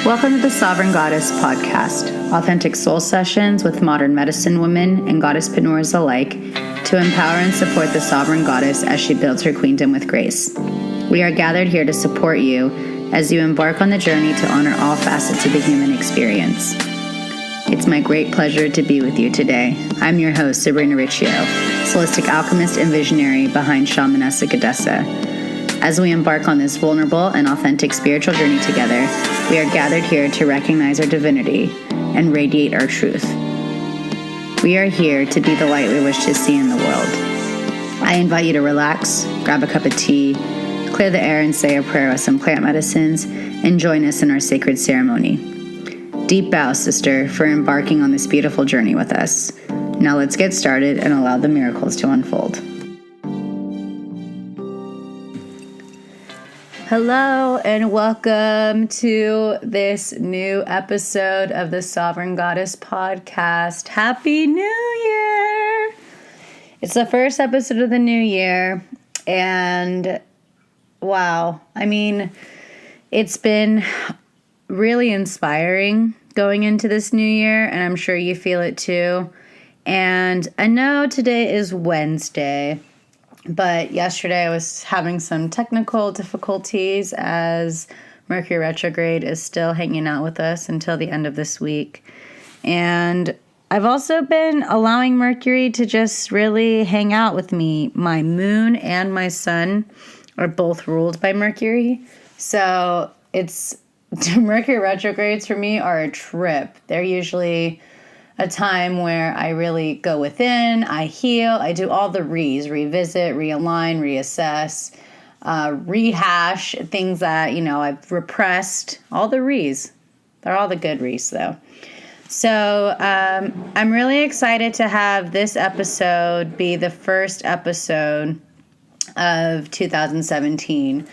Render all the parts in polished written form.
Welcome to the Sovereign Goddess podcast, authentic soul sessions with modern medicine women and goddesspreneurs alike to empower and support the Sovereign Goddess as she builds her queendom with grace. We are gathered here to support you as you embark on the journey to honor all facets of the human experience. It's my great pleasure to be with you today. I'm your host, Sabrina Riccio, Solistic Alchemist and Visionary behind Shamanessa Goddessa. As we embark on this vulnerable and authentic spiritual journey together, we are gathered here to recognize our divinity and radiate our truth. We are here to be the light we wish to see in the world. I invite you to relax, grab a cup of tea, clear the air and say a prayer with some plant medicines, and join us in our sacred ceremony. Deep bow, sister, for embarking on this beautiful journey with us. Now let's get started and allow the miracles to unfold. Hello and welcome to this new episode of the Sovereign Goddess podcast. Happy New Year! It's the first episode of the new year and wow, it's been really inspiring going into this new year and I'm sure you feel it too. And I know today is Wednesday, but yesterday I was having some technical difficulties as Mercury retrograde is still hanging out with us until the end of this week. And I've also been allowing Mercury to just really hang out with me. My moon and my sun are both ruled by Mercury. So Mercury retrogrades for me are a trip. They're usually a time where I really go within, I heal, I do all the revisit, realign, reassess, rehash, things that, I've repressed, all the re's. They're all the good re's, though. So I'm really excited to have this episode be the first episode of 2017.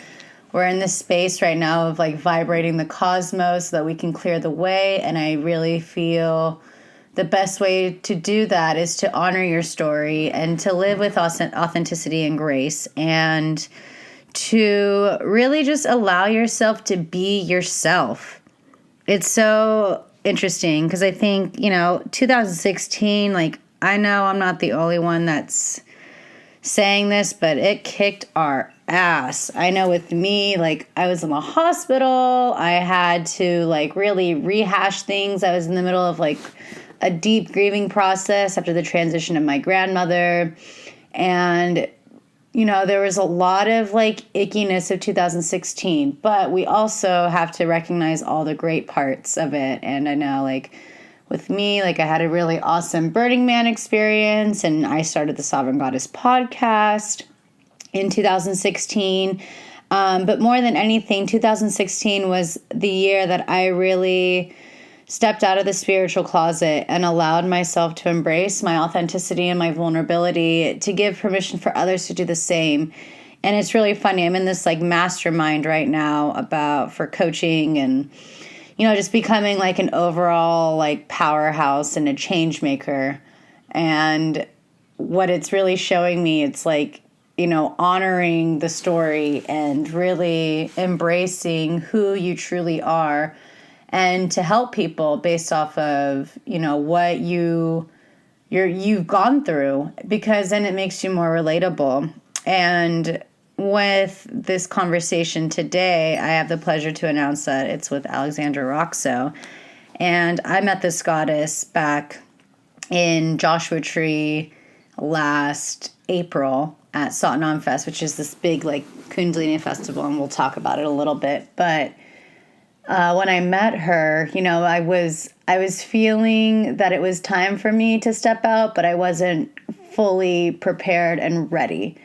We're in this space right now of vibrating the cosmos so that we can clear the way, and I really feel the best way to do that is to honor your story and to live with authenticity and grace and to really just allow yourself to be yourself. It's so interesting because I think, 2016, I know I'm not the only one that's saying this, but it kicked our ass. I know with me, I was in the hospital. I had to really rehash things. I was in the middle of a deep grieving process after the transition of my grandmother. And, there was a lot of ickiness of 2016, but we also have to recognize all the great parts of it. And I know with me, I had a really awesome Burning Man experience and I started the Sovereign Goddess podcast in 2016. But more than anything, 2016 was the year that I really stepped out of the spiritual closet and allowed myself to embrace my authenticity and my vulnerability, to give permission for others to do the same. And it's really funny. I'm in this mastermind right now for coaching and, just becoming an overall powerhouse and a change maker. And what it's really showing me, it's honoring the story and really embracing who you truly are, and to help people based off of, what you've gone through, because then it makes you more relatable. And with this conversation today, I have the pleasure to announce that it's with Alexandra Roxo. And I met this goddess back in Joshua Tree last April at Satnam Fest, which is this big Kundalini festival, and we'll talk about it a little bit. But when I met her, I was feeling that it was time for me to step out, but I wasn't fully prepared and ready.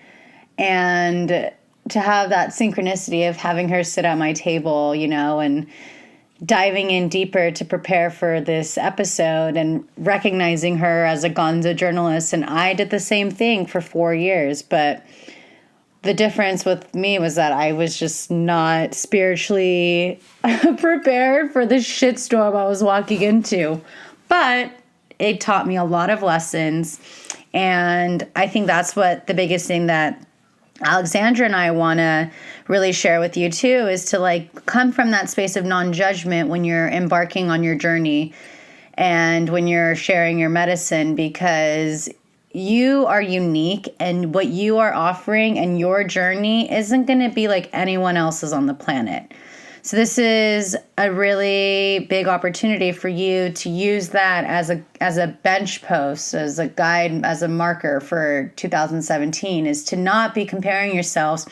And to have that synchronicity of having her sit at my table, and diving in deeper to prepare for this episode and recognizing her as a gonzo journalist. And I did the same thing for 4 years, but the difference with me was that I was just not spiritually prepared for the shitstorm I was walking into. But it taught me a lot of lessons. And I think that's what the biggest thing that Alexandra and I want to really share with you too, is to like come from that space of non-judgment when you're embarking on your journey and when you're sharing your medicine, because you are unique and what you are offering and your journey isn't going to be like anyone else's on the planet. So this is a really big opportunity for you to use that as a bench post, as a guide, as a marker for 2017, is to not be comparing yourselves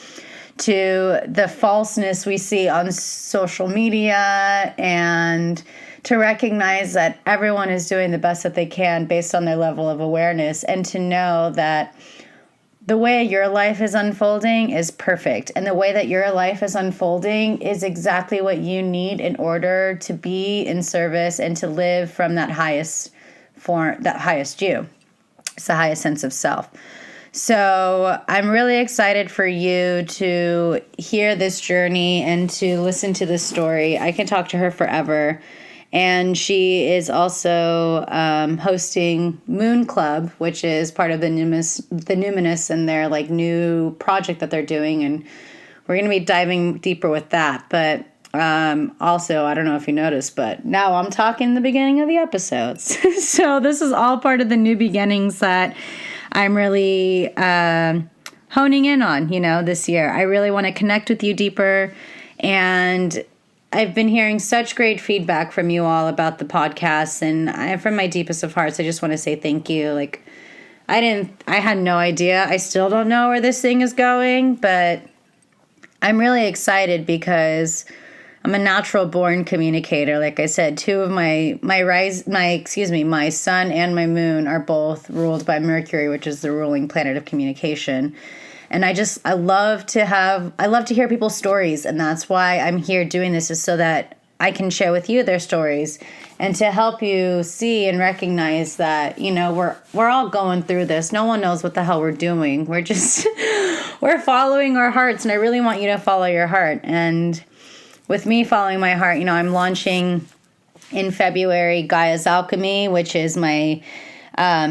to the falseness we see on social media, and to recognize that everyone is doing the best that they can based on their level of awareness, and to know that the way your life is unfolding is perfect. And the way that your life is unfolding is exactly what you need in order to be in service and to live from that highest form, that highest you. It's the highest sense of self. So I'm really excited for you to hear this journey and to listen to this story. I can talk to her forever. And she is also hosting Moon Club, which is part of the Numinous and their like new project that they're doing. And we're going to be diving deeper with that. But also, I don't know if you noticed, but now I'm talking the beginning of the episodes. So this is all part of the new beginnings that I'm really honing in on, this year. I really want to connect with you deeper, and I've been hearing such great feedback from you all about the podcast, and from my deepest of hearts, I just want to say thank you. Like, I had no idea. I still don't know where this thing is going, but I'm really excited because I'm a natural born communicator. Like I said, two of my sun and my moon are both ruled by Mercury, which is the ruling planet of communication. And I love to hear people's stories. And that's why I'm here doing this, is so that I can share with you their stories and to help you see and recognize that, we're all going through this. No one knows what the hell we're doing. We're just, we're following our hearts. And I really want you to follow your heart. And with me following my heart, I'm launching in February Gaia's Alchemy, which is my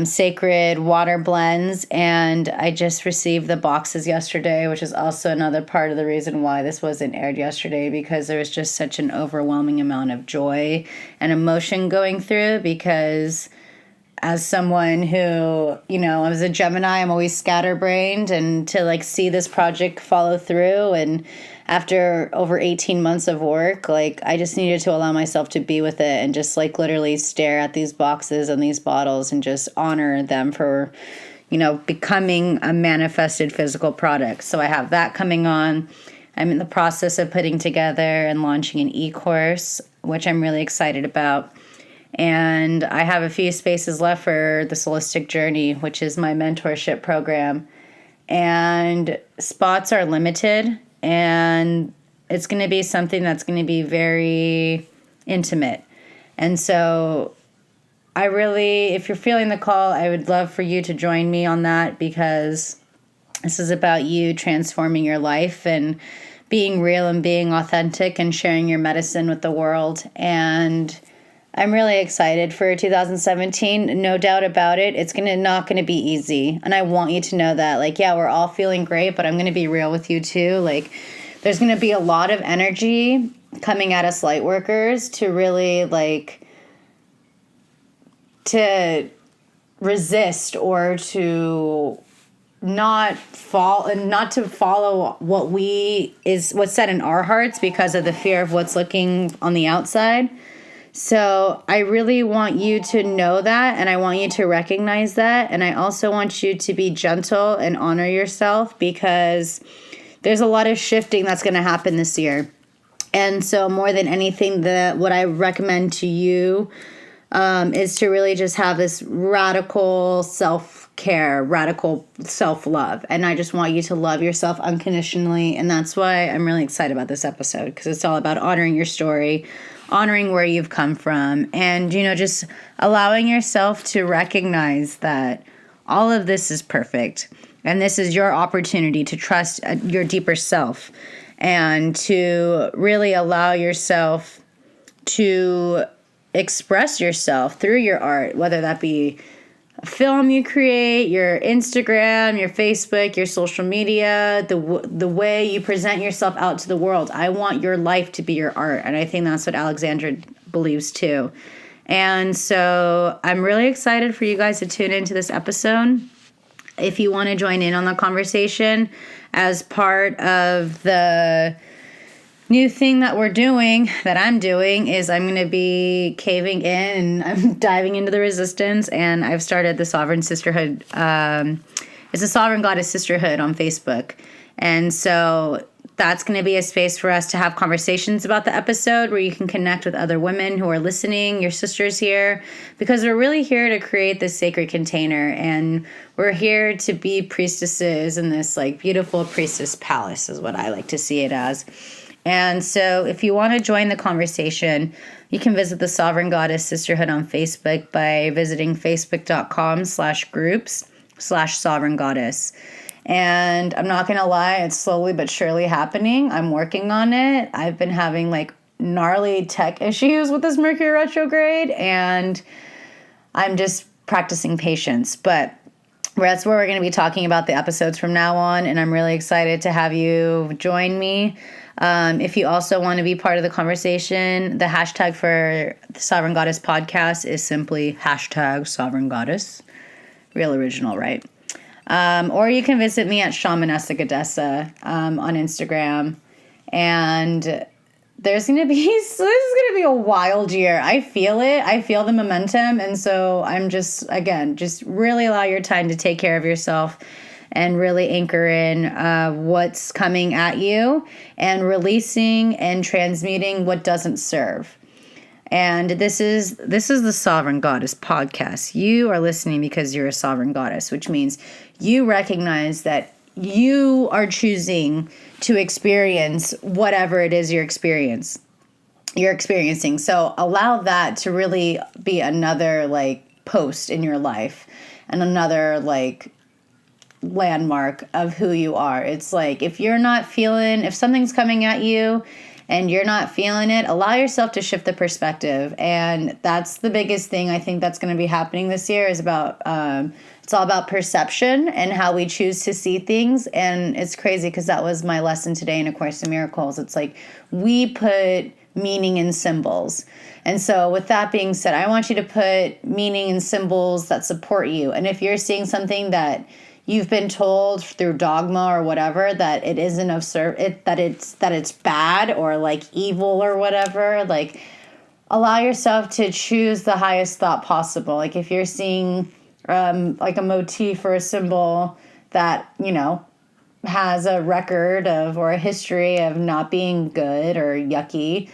sacred water blends, and I just received the boxes yesterday, which is also another part of the reason why this wasn't aired yesterday, because there was just such an overwhelming amount of joy and emotion going through. Because as someone who, I was a Gemini, I'm always scatterbrained, and to see this project follow through, and after over 18 months of work, I just needed to allow myself to be with it and just literally stare at these boxes and these bottles and just honor them for, becoming a manifested physical product. So I have that coming on. I'm in the process of putting together and launching an e-course, which I'm really excited about. And I have a few spaces left for the Solistic Journey, which is my mentorship program. And spots are limited. And it's going to be something that's going to be very intimate. And so if you're feeling the call, I would love for you to join me on that, because this is about you transforming your life and being real and being authentic and sharing your medicine with the world. And I'm really excited for 2017. No doubt about it. It's not going to be easy. And I want you to know that, we're all feeling great, but I'm going to be real with you too. There's going to be a lot of energy coming at us light workers to really to resist or to not fall and not to follow what's set in our hearts because of the fear of what's looking on the outside. So I really want you to know that, and I want you to recognize that, and I also want you to be gentle and honor yourself, because there's a lot of shifting that's going to happen this year. And so more than anything, what I recommend to you is to really just have this radical self-care, radical self-love. And I just want you to love yourself unconditionally, and that's why I'm really excited about this episode, because it's all about honoring your story, honoring where you've come from, and, just allowing yourself to recognize that all of this is perfect. And this is your opportunity to trust your deeper self and to really allow yourself to express yourself through your art, whether that be film you create, your Instagram, your Facebook, your social media, the way you present yourself out to the world. I want your life to be your art. And I think that's what Alexandra believes too. And so I'm really excited for you guys to tune into this episode. If you want to join in on the conversation as part of the new thing that we're doing, that I'm doing, is I'm going to be caving in and I'm diving into the resistance. And I've started the Sovereign Sisterhood. It's a Sovereign Goddess Sisterhood on Facebook. And so that's going to be a space for us to have conversations about the episode where you can connect with other women who are listening, your sisters here, because we're really here to create this sacred container. And we're here to be priestesses in this like beautiful priestess palace is what I like to see it as. And so if you want to join the conversation, you can visit the Sovereign Goddess Sisterhood on Facebook by visiting facebook.com/groups/Sovereign Goddess. And I'm not going to lie, it's slowly but surely happening. I'm working on it. I've been having like gnarly tech issues with this Mercury retrograde, and I'm just practicing patience. But that's where we're going to be talking about the episodes from now on, and I'm really excited to have you join me. If you also want to be part of the conversation, the hashtag for the Sovereign Goddess podcast is simply #Sovereign Goddess. Real original, right? Or you can visit me at Shamanesca Goddessa on Instagram. And there's going to be, this is going to be a wild year. I feel it. I feel the momentum. And so I'm just really allow your time to take care of yourself and really anchor in what's coming at you and releasing and transmuting what doesn't serve. And this is the Sovereign Goddess podcast. You are listening because you're a sovereign goddess, which means you recognize that you are choosing to experience whatever it is you're experiencing. So allow that to really be another like post in your life and another like landmark of who you are. It's like if something's coming at you and you're not feeling it, allow yourself to shift the perspective. And that's the biggest thing I think that's going to be happening this year is about, it's all about perception and how we choose to see things. And it's crazy because that was my lesson today in A Course in Miracles. It's like we put meaning in symbols. And so with that being said, I want you to put meaning in symbols that support you. And if you're seeing something that you've been told through dogma or whatever that it isn't that it's bad or like evil or whatever, like allow yourself to choose the highest thought possible. Like if you're seeing like a motif or a symbol that, you know, has a record of or a history of not being good or yucky,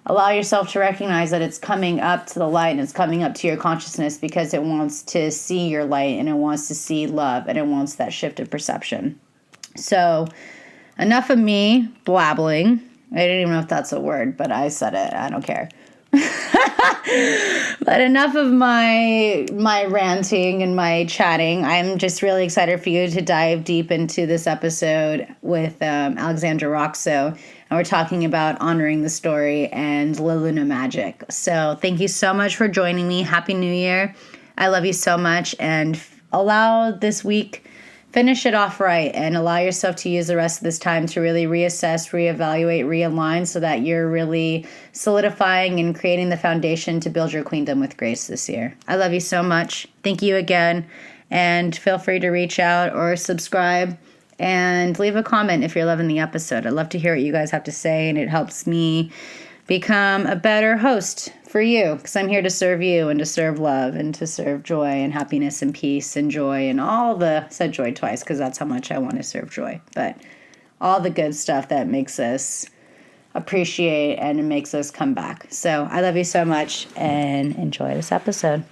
allow yourself to recognize that it's coming up to the light and it's coming up to your consciousness because it wants to see your light and it wants to see love and it wants that shift of perception. So enough of me blabbling. I didn't even know if that's a word, but I said it. I don't care. But enough of my ranting and my chatting. I'm just really excited for you to dive deep into this episode with Alexandra Roxo. And we're talking about honoring the story and La Luna magic. So thank you so much for joining me. Happy New Year. I love you so much. And allow this week, finish it off right and allow yourself to use the rest of this time to really reassess, reevaluate, realign so that you're really solidifying and creating the foundation to build your queendom with grace this year. I love you so much. Thank you again. And feel free to reach out or subscribe and leave a comment if you're loving the episode. I'd love to hear what you guys have to say, and it helps me become a better host for you because I'm here to serve you and to serve love and to serve joy and happiness and peace and joy and all the, said joy twice because that's how much I want to serve joy, but all the good stuff that makes us appreciate and it makes us come back. So I love you so much and enjoy this episode.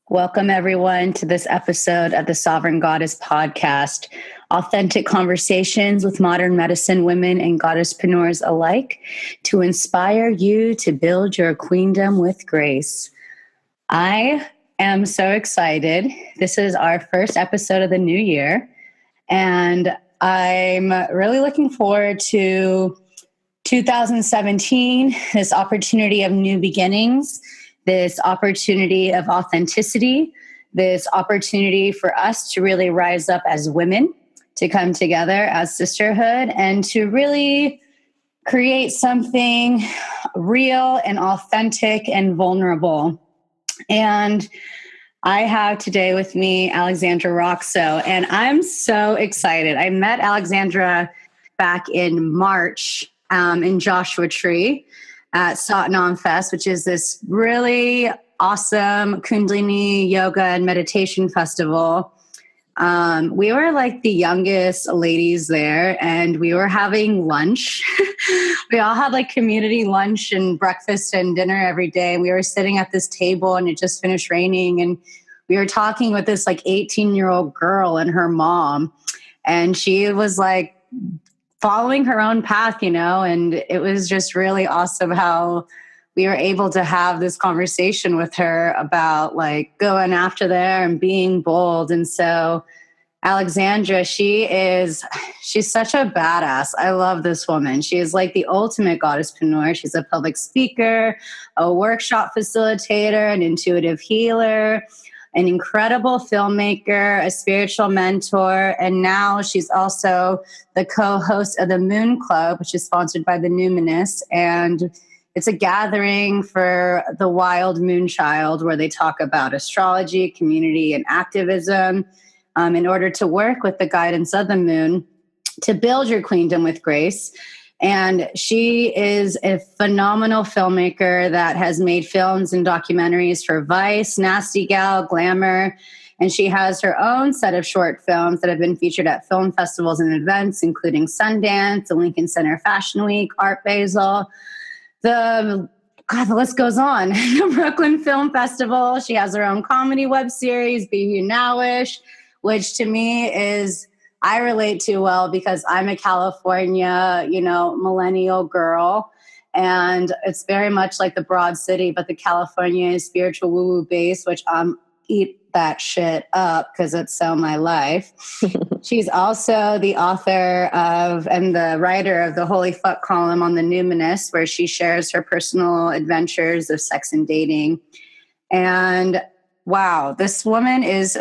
Welcome, everyone, to this episode of the Sovereign Goddess podcast, authentic conversations with modern medicine women and goddesspreneurs alike to inspire you to build your queendom with grace. I am so excited. This is our first episode of the new year, and I'm really looking forward to 2017, this opportunity of new beginnings, this opportunity of authenticity, this opportunity for us to really rise up as women, to come together as sisterhood, and to really create something real and authentic and vulnerable. And I have today with me Alexandra Roxo, and I'm so excited. I met Alexandra back in March in Joshua Tree at Satnam Fest, which is this really awesome Kundalini yoga and meditation festival. We were like the youngest ladies there, and we were having lunch. We all had like community lunch and breakfast and dinner every day. We were sitting at this table, and it just finished raining, and we were talking with this like 18-year-old girl and her mom, and she was like following her own path, and it was just really awesome how we were able to have this conversation with her about like going after there and being bold. And so Alexandra, she's such a badass. I love this woman. She is like the ultimate goddesspreneur. She's a public speaker, a workshop facilitator, an intuitive healer, an incredible filmmaker, a spiritual mentor, and now she's also the co-host of the Moon Club, which is sponsored by the Numinous. And it's a gathering for the wild moon child where they talk about astrology, community, and activism in order to work with the guidance of the moon to build your queendom with grace. And she is a phenomenal filmmaker that has made films and documentaries for Vice, Nasty Gal, Glamour. And she has her own set of short films that have been featured at film festivals and events, including Sundance, the Lincoln Center Fashion Week, Art Basel, the list goes on. The Brooklyn Film Festival. She has her own comedy web series, Be You Nowish, which to me is, I relate to well because I'm a California, millennial girl. And it's very much like the Broad City, but the California is spiritual woo-woo base, which I'm eat that shit up because it's so my life. She's also the author of and the writer of the Holy Fuck column on the Numinous, where she shares her personal adventures of sex and dating. And wow, this woman is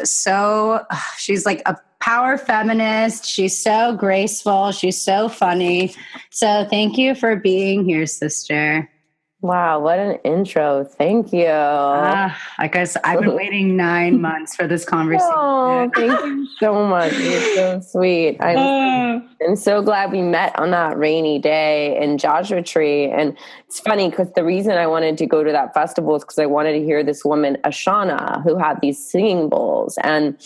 she's like a power feminist. She's so graceful. She's so funny. So thank you for being here, sister. Wow, what an intro. Thank you. Like I said, I've been waiting 9 months for this conversation. Oh, thank you so much. You're so sweet. I'm so glad we met on that rainy day in Joshua Tree. And it's funny because the reason I wanted to go to that festival is because I wanted to hear this woman, Ashana, who had these singing bowls. And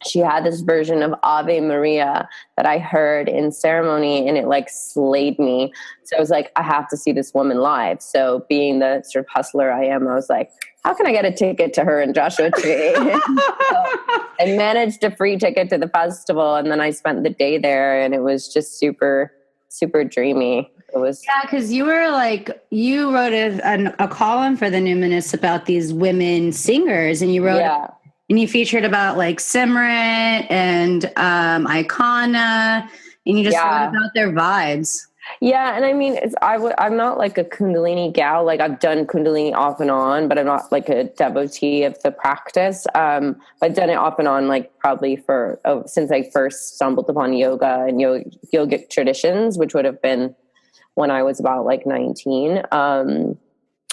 she had this version of Ave Maria that I heard in ceremony, and it like slayed me. So I was like, I have to see this woman live. So being the sort of hustler I am, I was like, how can I get a ticket to her in Joshua Tree? So I managed a free ticket to the festival, and then I spent the day there, and it was just super, super dreamy. It was because you wrote a column for the Numinous about these women singers, and you wrote and you featured about like Simran and Icona, and you just wrote about their vibes. Yeah, and I mean, I'm not like a Kundalini gal. Like I've done Kundalini off and on, but I'm not like a devotee of the practice. I've done it off and on, like probably since I first stumbled upon yoga and yogic traditions, which would have been when I was about like 19.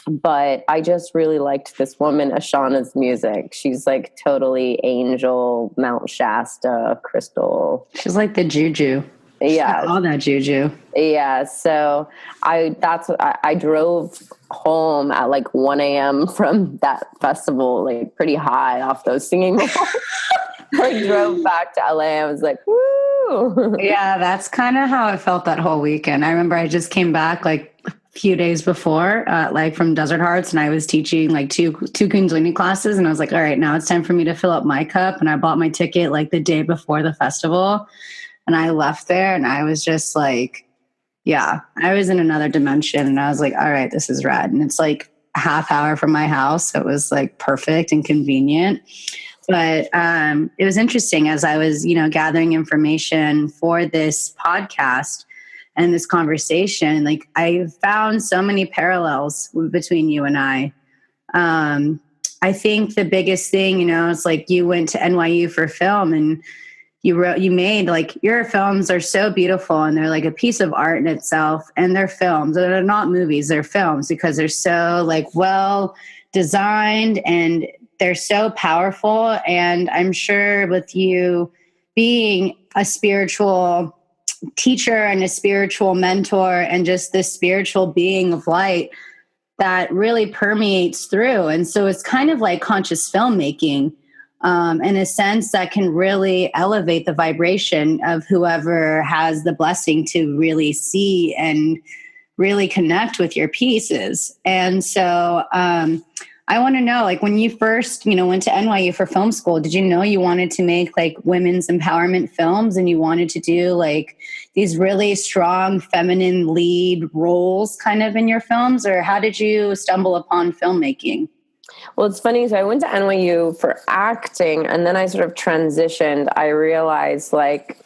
But I just really liked this woman, Ashana's music. She's like totally angel, Mount Shasta, crystal. She's like the juju. Yeah. All that juju. Yeah. So I drove home at like 1 a.m. from that festival, like pretty high off those singing bowls. I drove back to LA. I was like, woo. Yeah, that's kind of how it felt that whole weekend. I remember I just came back like few days before, like from Desert Hearts, and I was teaching like two Kundalini classes, and I was like, all right, now it's time for me to fill up my cup. And I bought my ticket like the day before the festival, and I left there, and I was just like, I was in another dimension, and I was like, all right, this is rad. And it's like a half hour from my house, so it was like perfect and convenient. But it was interesting as I was, gathering information for this podcast and this conversation. Like I found so many parallels between you and I. I think the biggest thing, it's like you went to NYU for film and you made like your films are so beautiful and they're like a piece of art in itself, and they're films. They're not movies, they're films because they're so like well designed and they're so powerful. And I'm sure with you being a spiritual teacher and a spiritual mentor and just this spiritual being of light, that really permeates through. And so it's kind of like conscious filmmaking, in a sense that can really elevate the vibration of whoever has the blessing to really see and really connect with your pieces. And so I want to know, like, when you first, went to NYU for film school, did you know you wanted to make like women's empowerment films and you wanted to do like these really strong feminine lead roles kind of in your films? Or how did you stumble upon filmmaking? Well, it's funny. So I went to NYU for acting, and then I sort of transitioned. I realized like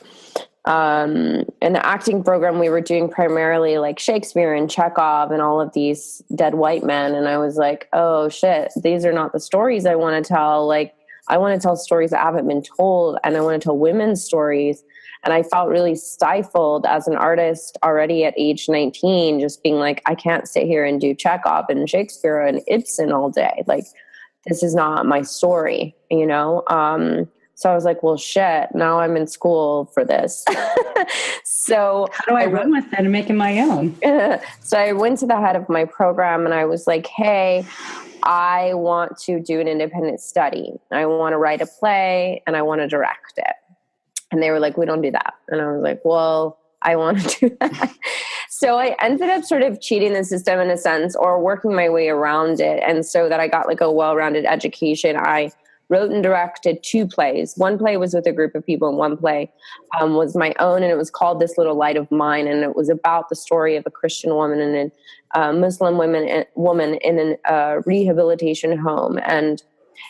in the acting program, we were doing primarily like Shakespeare and Chekhov and all of these dead white men. And I was like, oh shit, these are not the stories I want to tell. Like, I want to tell stories that haven't been told, and I want to tell women's stories. And I felt really stifled as an artist already at age 19, just being like, I can't sit here and do Chekhov and Shakespeare and Ibsen all day. Like, this is not my story, So I was like, well, shit, now I'm in school for this. So how do I run with that and make it my own? So I went to the head of my program and I was like, hey, I want to do an independent study. I want to write a play and I want to direct it. And they were like, we don't do that. And I was like, well, I want to do that. So I ended up sort of cheating the system in a sense, or working my way around it. And so that I got like a well-rounded education, I wrote and directed 2 plays. One play was with a group of people, and one play was my own, and it was called This Little Light of Mine. And it was about the story of a Christian woman and a Muslim woman in a rehabilitation home, and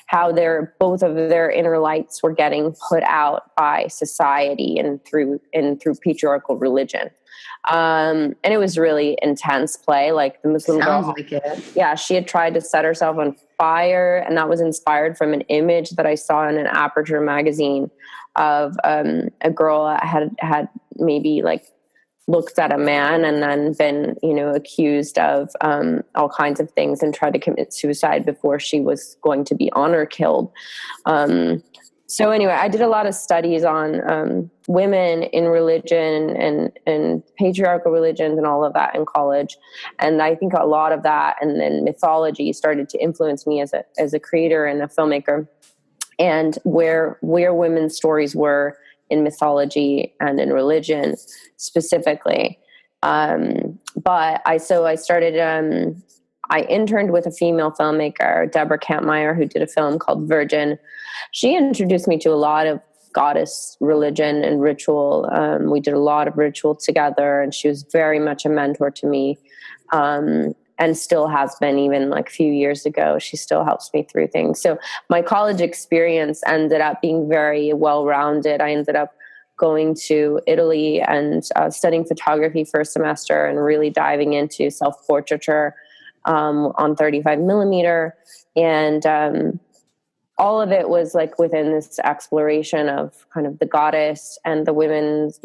how both of their inner lights were getting put out by society and through patriarchal religion. And it was really intense play. Like the Muslim Sounds girl, like it. yeah, she had tried to set herself on fire, and that was inspired from an image that I saw in an Aperture magazine of a girl that had maybe like looked at a man and then been, accused of all kinds of things and tried to commit suicide before she was going to be honor killed. So anyway, I did a lot of studies on women in religion and patriarchal religions and all of that in college. And I think a lot of that and then mythology started to influence me as a creator and a filmmaker, and where women's stories were in mythology and in religion specifically. But I started, I interned with a female filmmaker, Deborah Kampmeyer, who did a film called Virgin. She introduced me to a lot of goddess religion and ritual. We did a lot of ritual together, and she was very much a mentor to me. And still has been, even like a few years ago. She still helps me through things. So my college experience ended up being very well-rounded. I ended up going to Italy and studying photography for a semester and really diving into self-portraiture on 35 millimeter. And all of it was like within this exploration of kind of the goddess and the women's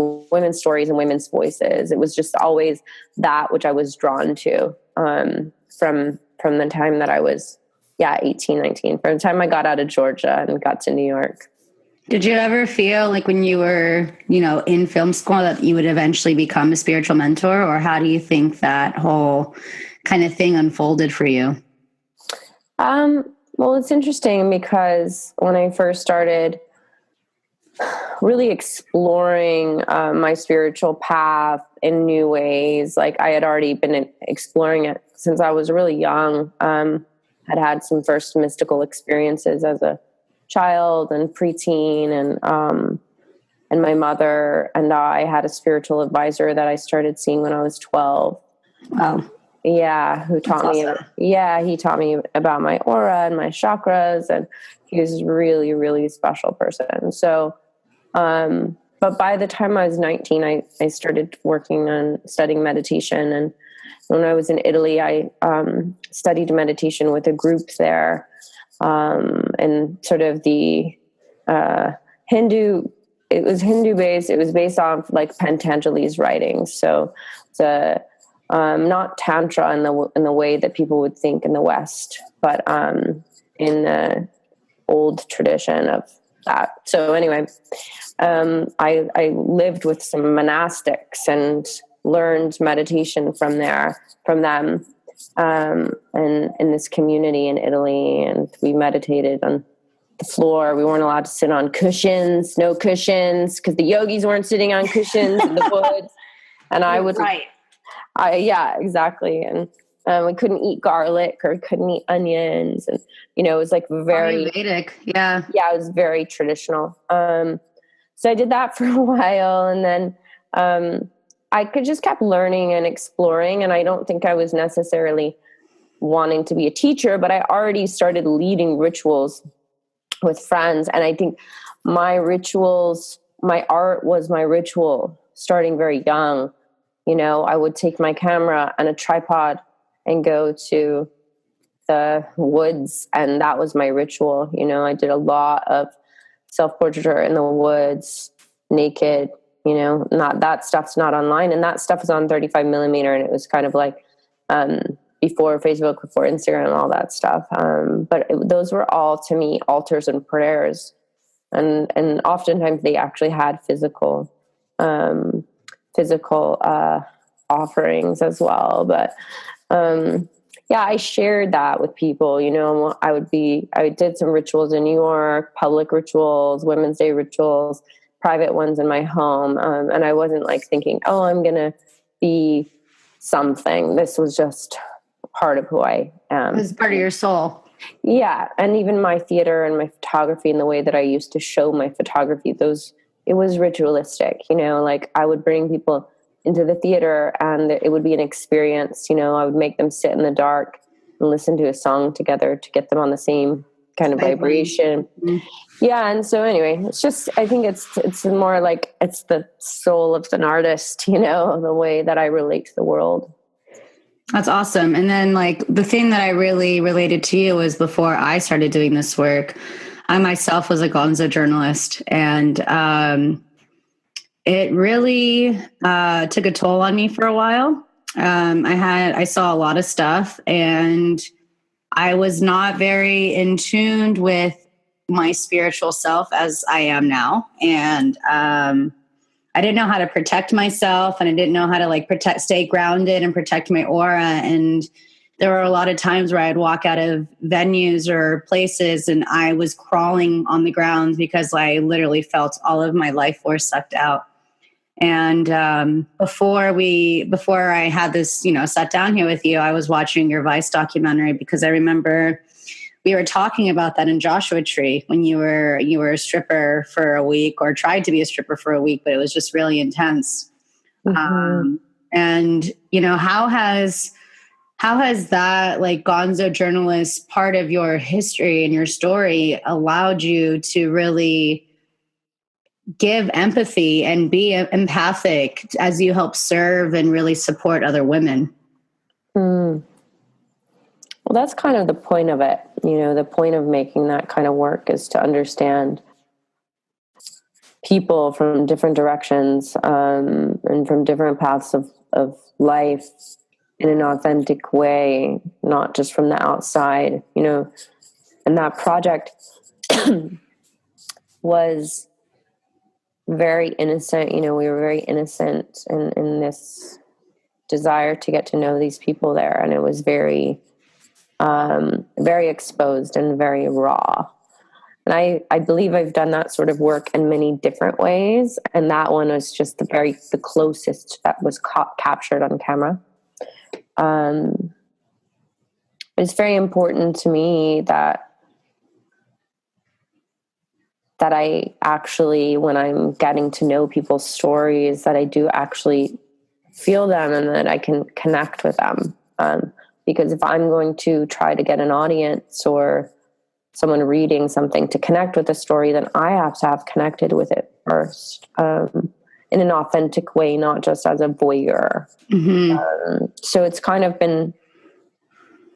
stories and women's voices. It was just always that which I was drawn to from the time that I was 18, 19, from the time I got out of Georgia and got to New York. Did you ever feel like when you were, in film school that you would eventually become a spiritual mentor? Or how do you think that whole kind of thing unfolded for you? Well, it's interesting because when I first started really exploring my spiritual path in new ways, like I had already been exploring it since I was really young, had some first mystical experiences as a child and preteen, and my mother and I had a spiritual advisor that I started seeing when I was 12. Wow. Yeah, who taught me. Awesome. Yeah, he taught me about my aura and my chakras, and he was a really, really special person. So, but by the time I was 19, I started working on studying meditation, and when I was in Italy, I studied meditation with a group there. and sort of the Hindu. It was Hindu based. It was based on like Patanjali's writings. So the not tantra in the way that people would think in the West, but in the old tradition of that. So anyway, I lived with some monastics and learned meditation from them, and in this community in Italy, and we meditated on the floor. We weren't allowed to sit on cushions, no cushions, because the yogis weren't sitting on cushions in the woods. And I would, right. Yeah, exactly. And we couldn't eat garlic or couldn't eat onions. And, it was like very Vedic. Yeah. Yeah, it was very traditional. So I did that for a while, and then I just kept learning and exploring. And I don't think I was necessarily wanting to be a teacher, but I already started leading rituals with friends. And I think my art was my ritual starting very young. I would take my camera and a tripod and go to the woods, and that was my ritual. I did a lot of self-portraiture in the woods, naked, not that stuff's not online, and that stuff was on 35 millimeter, and it was kind of like before Facebook, before Instagram, all that stuff. But those were all, to me, altars and prayers. And oftentimes they actually had physical offerings as well. But I shared that with people. I did some rituals in New York, public rituals, Women's Day rituals, private ones in my home. And I wasn't like thinking, oh, I'm going to be something. This was just part of who I am. It was part of your soul. Yeah. And even my theater and my photography and the way that I used to show my photography, it was ritualistic, like I would bring people into the theater and it would be an experience. I would make them sit in the dark and listen to a song together to get them on the same kind of vibration. Mm-hmm. Yeah. And so anyway, it's just, I think it's more like, it's the soul of an artist, the way that I relate to the world. That's awesome. And then like the thing that I really related to you was before I started doing this work, I myself was a gonzo journalist, and it really took a toll on me for a while. I saw a lot of stuff, and I was not very in tune with my spiritual self as I am now. And I didn't know how to protect myself, and I didn't know how to stay grounded and protect my aura. And there were a lot of times where I'd walk out of venues or places and I was crawling on the ground because I literally felt all of my life force sucked out. And before I had this, sat down here with you, I was watching your Vice documentary, because I remember we were talking about that in Joshua Tree when you were a stripper for a week, or tried to be a stripper for a week, but it was just really intense. Mm-hmm. And how has that like gonzo journalist part of your history and your story allowed you to really give empathy and be empathic as you help serve and really support other women? Well, that's kind of the point of it. The point of making that kind of work is to understand people from different directions, and from different paths of life in an authentic way, not just from the outside, and that project was very innocent. We were very innocent in this desire to get to know these people there. And it was very, very exposed and very raw. And I believe I've done that sort of work in many different ways. And that one was just the closest that was captured on camera. It's very important to me that I actually, when I'm getting to know people's stories, that I do actually feel them and that I can connect with them. Because if I'm going to try to get an audience or someone reading something to connect with the story, then I have to have connected with it first, in an authentic way, not just as a voyeur. Mm-hmm. So it's kind of been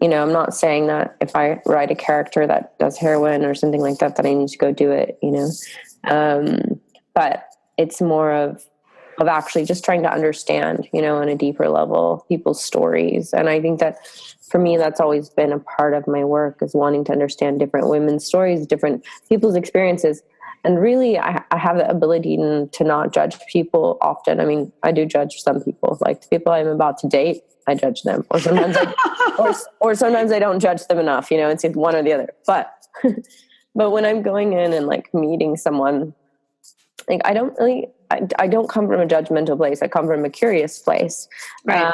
I'm not saying that if I write a character that does heroin or something like that, that I need to go do it, but it's more of actually just trying to understand, on a deeper level, people's stories. And I think that for me, that's always been a part of my work, is wanting to understand different women's stories, different people's experiences. And really, I have the ability to not judge people often. I mean, I do judge some people, like the people I'm about to date, I judge them, or sometimes or sometimes I don't judge them enough, it's one or the other. But when I'm going in and like meeting someone, like I don't come from a judgmental place. I come from a curious place. Right.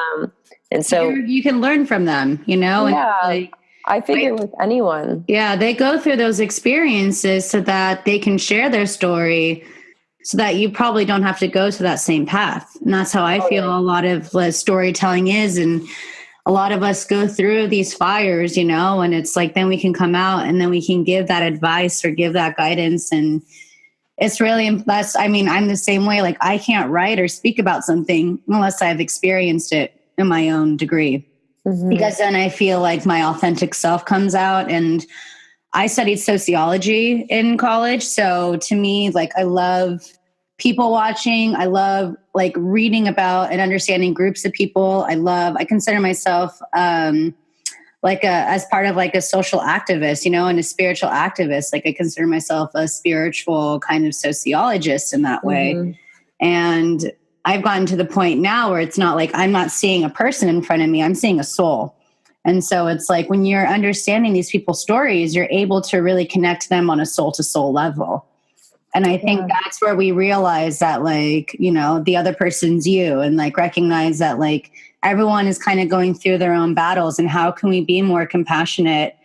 And so you can learn from them, Yeah, and I figure with anyone. Yeah, they go through those experiences so that they can share their story, so that you probably don't have to go to that same path. And that's how I feel a lot of storytelling is. And a lot of us go through these fires, and it's like, then we can come out and then we can give that advice or give that guidance. And it's really, I'm the same way. Like, I can't write or speak about something unless I've experienced it in my own degree. Mm-hmm. Because then I feel like my authentic self comes out. And I studied sociology in college. So to me, like, I love people watching. I love like reading about and understanding groups of people. I consider myself as part of like a social activist, and a spiritual activist. Like, I consider myself a spiritual kind of sociologist in that way. Mm-hmm. And I've gotten to the point now where it's not like I'm not seeing a person in front of me, I'm seeing a soul. And so it's like, when you're understanding these people's stories, you're able to really connect them on a soul to soul level. And I think that's where we realize that, like, the other person's you, and like recognize that like everyone is kind of going through their own battles, and how can we be more compassionate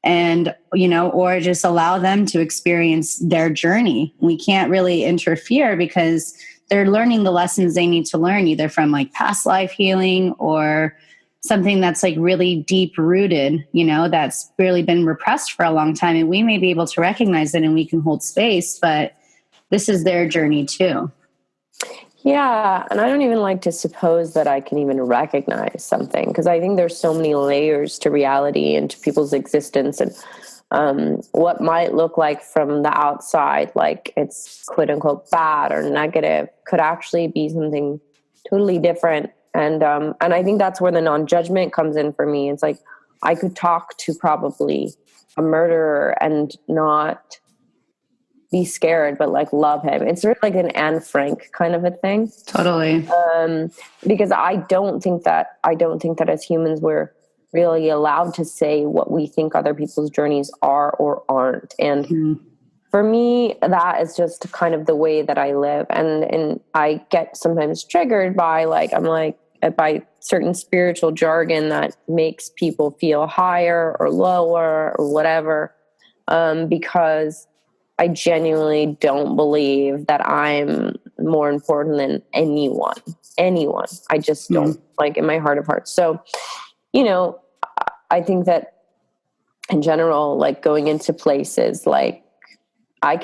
and, or just allow them to experience their journey. We can't really interfere because they're learning the lessons they need to learn, either from like past life healing or something that's like really deep rooted, that's really been repressed for a long time. And we may be able to recognize it and we can hold space, but this is their journey too. Yeah. And I don't even like to suppose that I can even recognize something, because I think there's so many layers to reality and to people's existence. And what might look like from the outside, like it's quote unquote bad or negative, could actually be something totally different. And I think that's where the non-judgment comes in for me. It's like, I could talk to probably a murderer and not be scared, but like love him. It's sort of like an Anne Frank kind of a thing. Totally. Because I don't think that as humans we're really allowed to say what we think other people's journeys are or aren't. And for me, that is just kind of the way that I live. And I get sometimes triggered by by certain spiritual jargon that makes people feel higher or lower or whatever, because I genuinely don't believe that I'm more important than anyone. I just don't, like, in my heart of hearts. So, I think that in general, like going into places, like I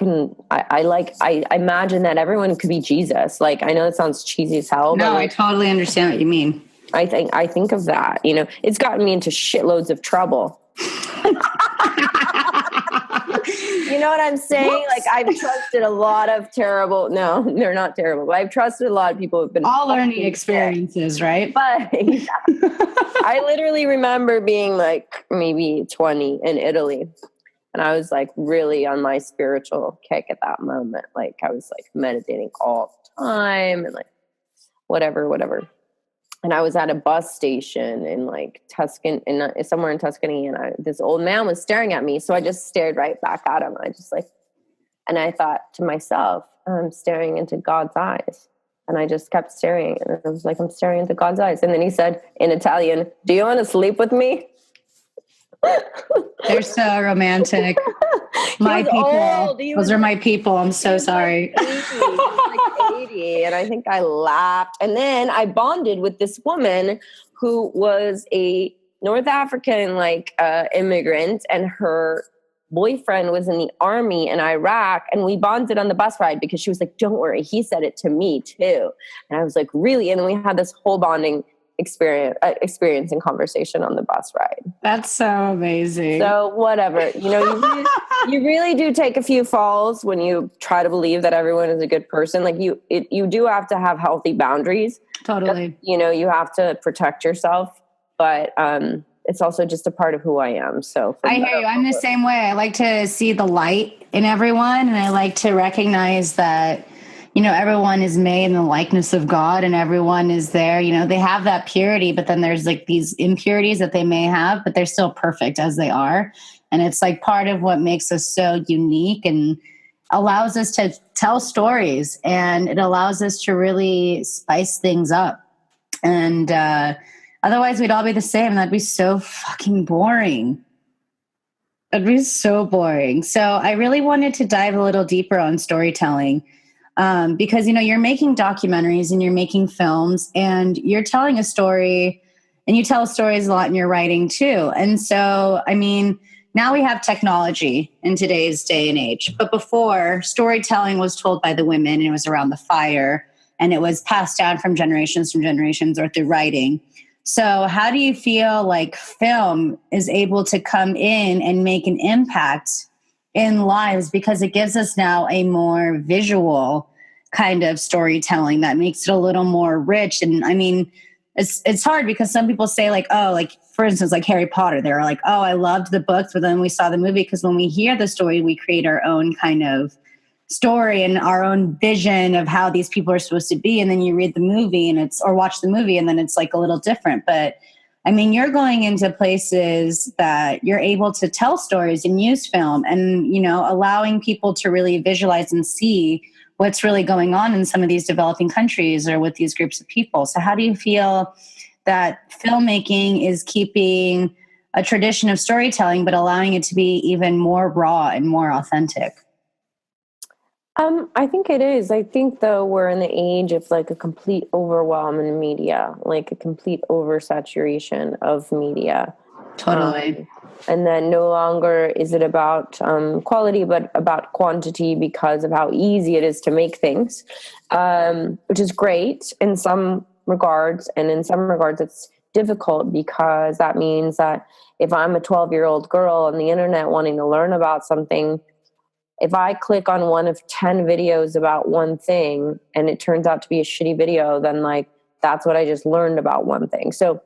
imagine that everyone could be Jesus. Like, I know it sounds cheesy as hell. No, but I totally understand what you mean. I think of that, it's gotten me into shitloads of trouble. You know what I'm saying? Whoops. Like, I've trusted a lot of no, they're not terrible, but I've trusted a lot of people who've been all learning experiences, right? But yeah. I literally remember being like maybe 20 in Italy, and I was like really on my spiritual kick at that moment. Like, I was like meditating all the time and like whatever. And I was at a bus station in like Tuscany, somewhere in Tuscany, and this old man was staring at me. So I just stared right back at him. And I thought to myself, I'm staring into God's eyes. And I just kept staring. And I was like, I'm staring into God's eyes. And then he said in Italian, do you want to sleep with me? They're so romantic. My people. Those are my people. I'm so sorry. Like 80, and I think I laughed. And then I bonded with this woman who was a North African immigrant, and her boyfriend was in the army in Iraq, and we bonded on the bus ride because she was like, don't worry, he said it to me too. And I was like, really? And then we had this whole bonding experience and conversation on the bus ride. That's so amazing. So whatever, you really do take a few falls when you try to believe that everyone is a good person. Like you do have to have healthy boundaries. Totally. You have to protect yourself, but it's also just a part of who I am. So I hear you. I'm the same way. I like to see the light in everyone, and I like to recognize that, everyone is made in the likeness of God, and everyone is there. They have that purity, but then there's like these impurities that they may have, but they're still perfect as they are. And it's like part of what makes us so unique and allows us to tell stories, and it allows us to really spice things up. And otherwise, we'd all be the same. And that'd be so fucking boring. It'd be so boring. So I really wanted to dive a little deeper on storytelling because, you're making documentaries and you're making films and you're telling a story, and you tell stories a lot in your writing too. And so, now we have technology in today's day and age. But before, storytelling was told by the women, and it was around the fire, and it was passed down from generations or through writing. So how do you feel like film is able to come in and make an impact in lives, because it gives us now a more visual kind of storytelling that makes it a little more rich? And it's hard because some people say like, oh, like for instance, like Harry Potter, they're like, oh, I loved the books, but then we saw the movie, because when we hear the story, we create our own kind of story and our own vision of how these people are supposed to be. And then you read the movie or watch the movie, and then it's like a little different. But you're going into places that you're able to tell stories and use film and, allowing people to really visualize and see what's really going on in some of these developing countries or with these groups of people. So how do you feel that filmmaking is keeping a tradition of storytelling, but allowing it to be even more raw and more authentic? I think it is. I think, though, we're in the age of like a complete overwhelm in media, like a complete oversaturation of media. Totally. And then no longer is it about quality, but about quantity, because of how easy it is to make things, which is great in some regards. And in some regards, it's difficult, because that means that if I'm a 12-year-old girl on the internet wanting to learn about something, if I click on one of 10 videos about one thing and it turns out to be a shitty video, then like that's what I just learned about one thing. So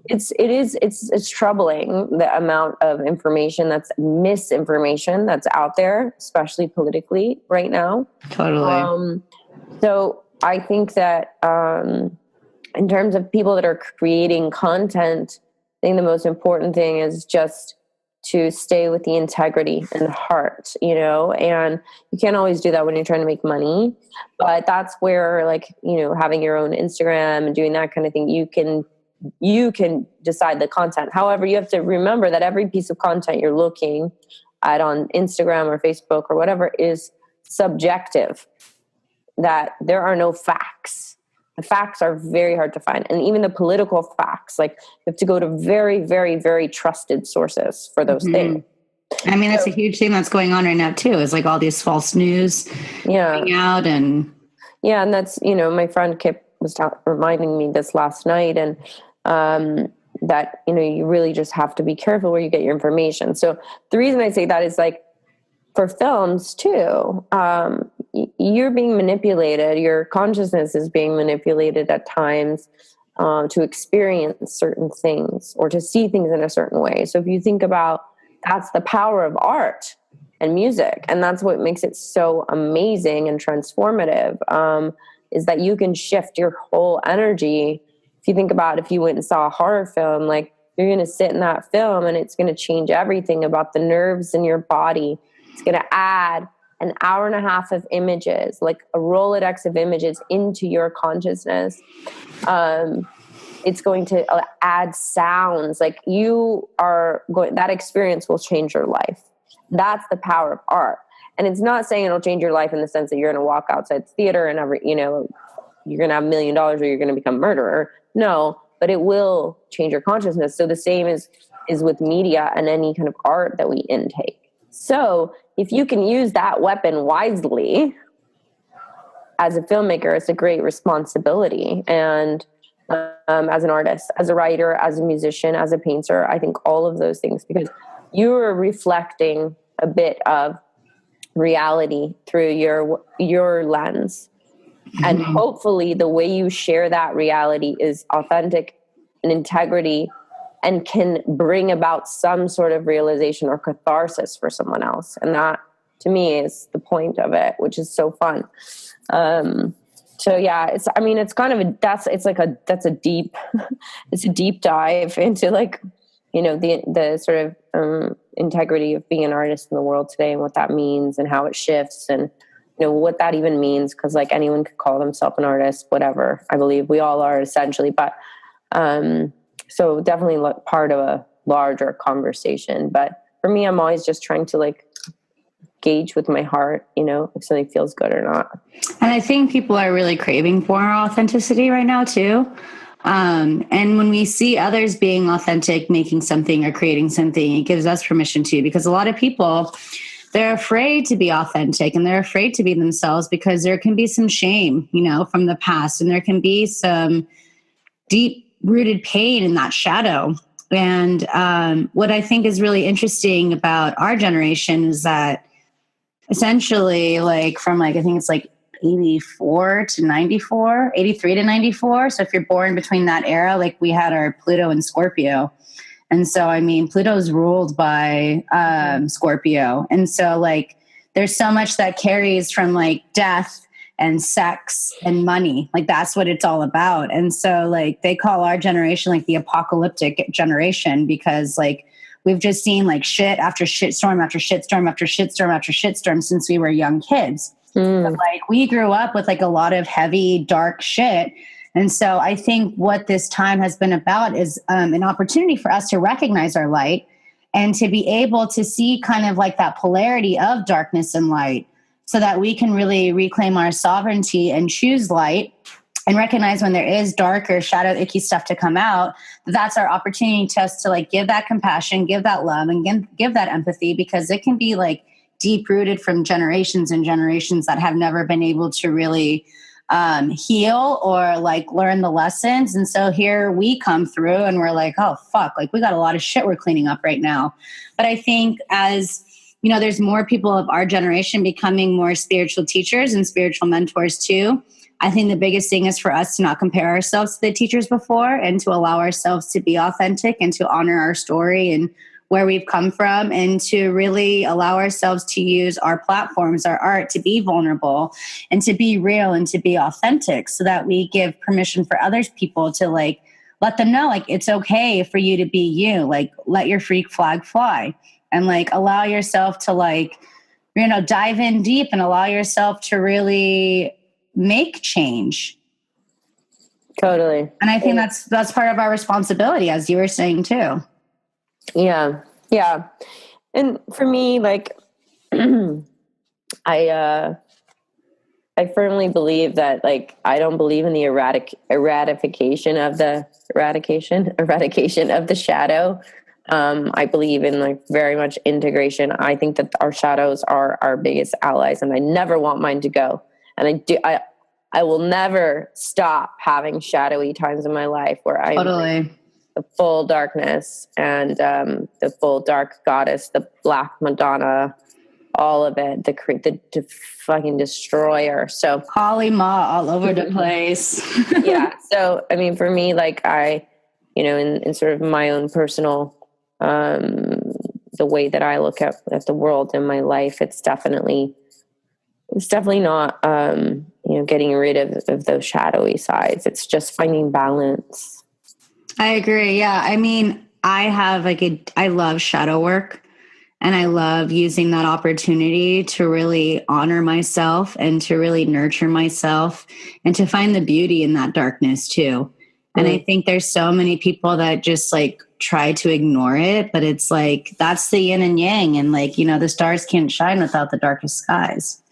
it's troubling, the amount of information misinformation that's out there, especially politically right now. Totally. So I think that in terms of people that are creating content, I think the most important thing is just to stay with the integrity and heart, and you can't always do that when you're trying to make money, but that's where having your own Instagram and doing that kind of thing, you can decide the content. However, you have to remember that every piece of content you're looking at on Instagram or Facebook or whatever is subjective, that there are no facts. The facts are very hard to find. And even the political facts, like you have to go to very, very, very trusted sources for those things. That's a huge thing that's going on right now too, is like all these false news coming out. And that's, my friend Kip was reminding me this last night, and that, you really just have to be careful where you get your information. So the reason I say that is like, for films too, you're being manipulated. Your consciousness is being manipulated at times to experience certain things or to see things in a certain way. So if you think about, that's the power of art and music, and that's what makes it so amazing and transformative, is that you can shift your whole energy. If you think about, if you went and saw a horror film, like you're going to sit in that film and it's going to change everything about the nerves in your body. It's going to add an hour and a half of images, like a Rolodex of images, into your consciousness. It's going to add sounds. Like that experience will change your life. That's the power of art. And it's not saying it'll change your life in the sense that you're going to walk outside the theater and you're going to have $1 million or you're going to become a murderer. No, but it will change your consciousness. So the same is with media and any kind of art that we intake. So if you can use that weapon wisely as a filmmaker, it's a great responsibility. And as an artist, as a writer, as a musician, as a painter. I think all of those things, because you are reflecting a bit of reality through your lens. And hopefully the way you share that reality is authentic and integrity and can bring about some sort of realization or catharsis for someone else. And that, to me, is the point of it, which is so fun. So yeah, it's kind of that's a deep, it's a deep dive into, like, you know, the sort of integrity of being an artist in the world today, and what that means, and how it shifts, and, you know, what that even means. Cause like anyone could call themselves an artist, whatever. I believe we all are, essentially. But, so definitely part of a larger conversation. But for me, I'm always just trying to, like, gauge with my heart, you know, if something feels good or not. And I think people are really craving for authenticity right now too. And when we see others being authentic, making something or creating something, it gives us permission to, because a lot of people, they're afraid to be authentic, and they're afraid to be themselves because there can be some shame, you know, from the past, and there can be some deep rooted pain in that shadow. And what I think is really interesting about our generation is that essentially, like, from, like, I think it's like 84 to 94, 83 to 94. So if you're born between that era, like, we had our Pluto and Scorpio. And so, I mean, Pluto's ruled by Scorpio. And so, like, there's so much that carries from, like, death and sex and money. Like, that's what it's all about. And so, like, they call our generation, like, the apocalyptic generation, because, like, we've just seen, like, shit after shitstorm after shitstorm after shitstorm after shitstorm since we were young kids. But, like, we grew up with, like, a lot of heavy, dark shit. And so I think what this time has been about is an opportunity for us to recognize our light and to be able to see kind of like that polarity of darkness and light, so that we can really reclaim our sovereignty and choose light, and recognize when there is darker, shadow, icky stuff to come out. That's our opportunity to us to, like, give that compassion, give that love, and give that empathy, because it can be, like, deep rooted from generations and generations that have never been able to really heal or, like, learn the lessons. And so here we come through and we're like, oh fuck, like, we got a lot of shit we're cleaning up right now. But I think, as you know, there's more people of our generation becoming more spiritual teachers and spiritual mentors too. I think the biggest thing is for us to not compare ourselves to the teachers before, and to allow ourselves to be authentic and to honor our story and where we've come from, and to really allow ourselves to use our platforms, our art, to be vulnerable and to be real and to be authentic, so that we give permission for others people to, like, let them know, like, it's okay for you to be you, like, let your freak flag fly, and, like, allow yourself to, like, you know, dive in deep and allow yourself to really make change. Totally. And I think that's part of our responsibility, as you were saying too. Yeah. And for me, like, I firmly believe that, like, I don't believe in the eradication of the shadow. I believe in, like, very much integration. I think that our shadows are our biggest allies, and I never want mine to go. And I will never stop having shadowy times in my life where I totally the full darkness and the full dark goddess, the Black Madonna, all of it, the fucking destroyer. So Kali Ma all over the place. Yeah. So, I mean, for me, like, I, you know, in sort of my own personal, the way that I look at the world in my life, it's definitely not, you know, getting rid of those shadowy sides. It's just finding balance. I agree. Yeah. I mean, I love shadow work, and I love using that opportunity to really honor myself and to really nurture myself and to find the beauty in that darkness too. And I think there's so many people that just, like, try to ignore it, but it's like, that's the yin and yang. And, like, you know, the stars can't shine without the darkest skies.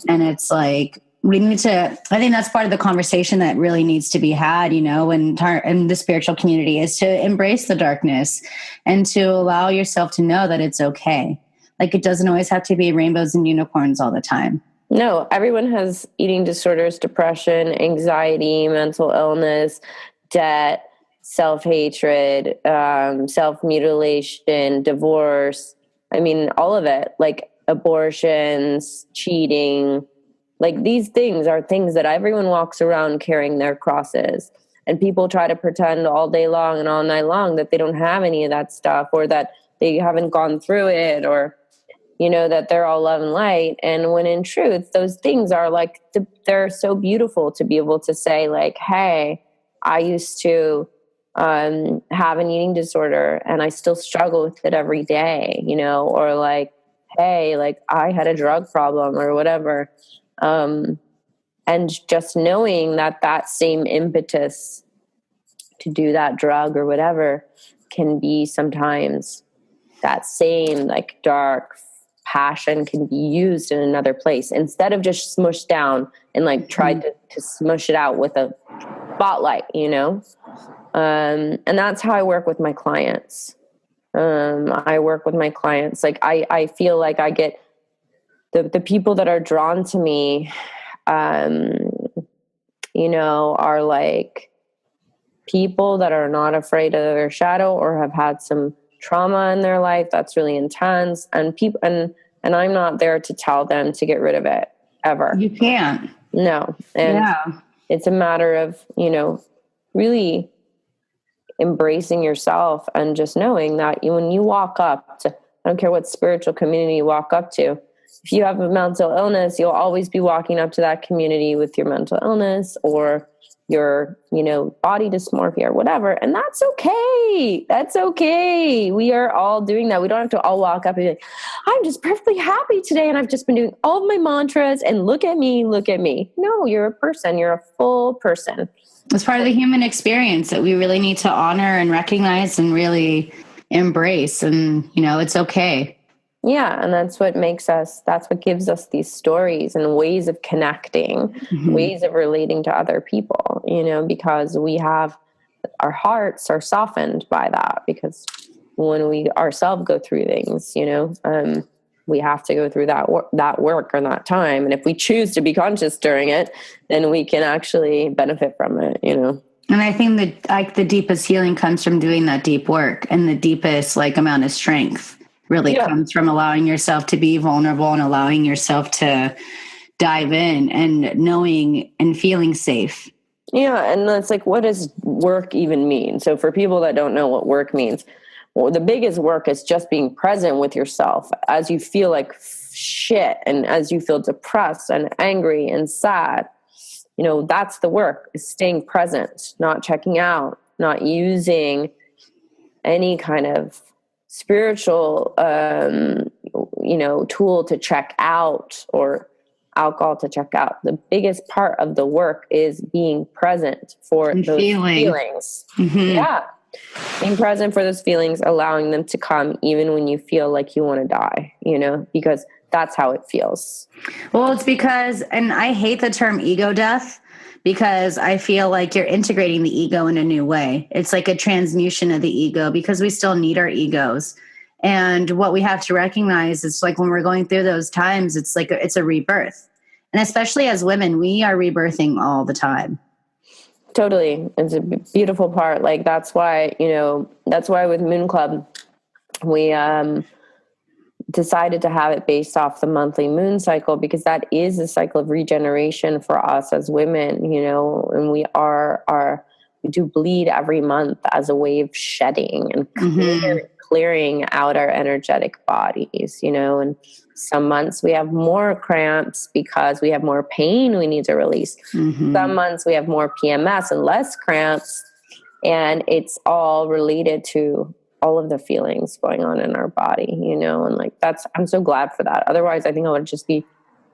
And it's like, I think that's part of the conversation that really needs to be had, you know, in the spiritual community, is to embrace the darkness and to allow yourself to know that it's okay. Like, it doesn't always have to be rainbows and unicorns all the time. No, everyone has eating disorders, depression, anxiety, mental illness, debt, self-hatred, self-mutilation, divorce. I mean, all of it, like abortions, cheating, like these things are things that everyone walks around carrying their crosses. And people try to pretend all day long and all night long that they don't have any of that stuff, or that they haven't gone through it, or, you know, that they're all love and light. And when in truth, those things are like, they're so beautiful to be able to say like, hey, I used to have an eating disorder and I still struggle with it every day, you know, or like, hey, like I had a drug problem or whatever. And just knowing that that same impetus to do that drug or whatever can be sometimes that same like dark passion can be used in another place instead of just smushed down and like tried to smush it out with a spotlight, you know? And that's how I work with my clients. I work with my clients. Like I feel like I get the people that are drawn to me, you know, are like people that are not afraid of their shadow or have had some trauma in their life that's really intense, and people, and I'm not there to tell them to get rid of it ever. You can't. No. And it's a matter of, you know, really embracing yourself and just knowing that when you walk up to, I don't care what spiritual community you walk up to, if you have a mental illness, you'll always be walking up to that community with your mental illness or your, you know, body dysmorphia or whatever. And that's okay. That's okay. We are all doing that. We don't have to all walk up and be like, I'm just perfectly happy today. And I've just been doing all of my mantras and look at me, look at me. No, you're a person. You're a full person. It's part of the human experience that we really need to honor and recognize and really embrace. And, you know, it's okay. Yeah. And that's what makes us, that's what gives us these stories and ways of connecting, ways of relating to other people, you know, because we have, our hearts are softened by that, because when we ourselves go through things, you know, we have to go through that work or that time. And if we choose to be conscious during it, then we can actually benefit from it, you know. And I think that like the deepest healing comes from doing that deep work, and the deepest like amount of strength really comes from allowing yourself to be vulnerable and allowing yourself to dive in and knowing and feeling safe. Yeah. And it's like, what does work even mean? So for people that don't know what work means, well, the biggest work is just being present with yourself as you feel like shit and as you feel depressed and angry and sad. You know, that's the work, is staying present, not checking out, not using any kind of spiritual, you know, tool to check out or alcohol to check out. The biggest part of the work is being present for and those feelings. Yeah. Being present for those feelings, allowing them to come even when you feel like you want to die, you know, because that's how it feels. Well, it's because, and I hate the term ego death, because I feel like you're integrating the ego in a new way. It's like a transmutation of the ego, because we still need our egos. And what we have to recognize is like when we're going through those times, it's like it's a rebirth. And especially as women, we are rebirthing all the time. Totally. It's a beautiful part. Like, that's why, you know, that's why with Moon Club, we decided to have it based off the monthly moon cycle, because that is a cycle of regeneration for us as women, you know, and we do bleed every month as a way of shedding and clearing out our energetic bodies, you know, and some months we have more cramps because we have more pain we need to release. Some months we have more PMS and less cramps, and it's all related to all of the feelings going on in our body, you know, and like I'm so glad for that. Otherwise, I think I would just be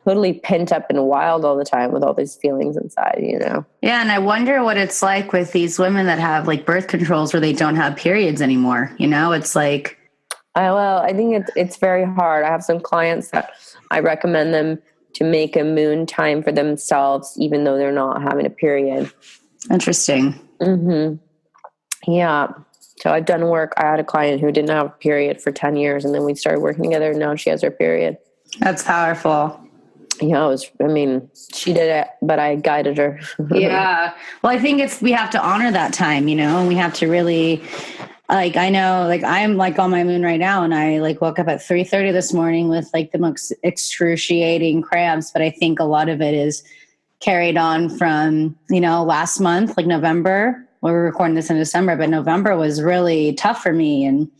totally pent up and wild all the time with all these feelings inside, you know? Yeah. And I wonder what it's like with these women that have like birth controls where they don't have periods anymore. You know, it's like, well, I think it's very hard. I have some clients that I recommend them to make a moon time for themselves, even though they're not having a period. Interesting. Yeah. So I've done work. I had a client who didn't have a period for 10 years, and then we started working together, and now she has her period. That's powerful. Yeah, she did it, but I guided her. Yeah. Well, I think we have to honor that time, and we have to really, like, I know, like, I'm like on my moon right now, and I like woke up at 3:30 this morning with like the most excruciating cramps. But I think a lot of it is carried on from, last month, like November. We were recording this in December, but November was really tough for me. And,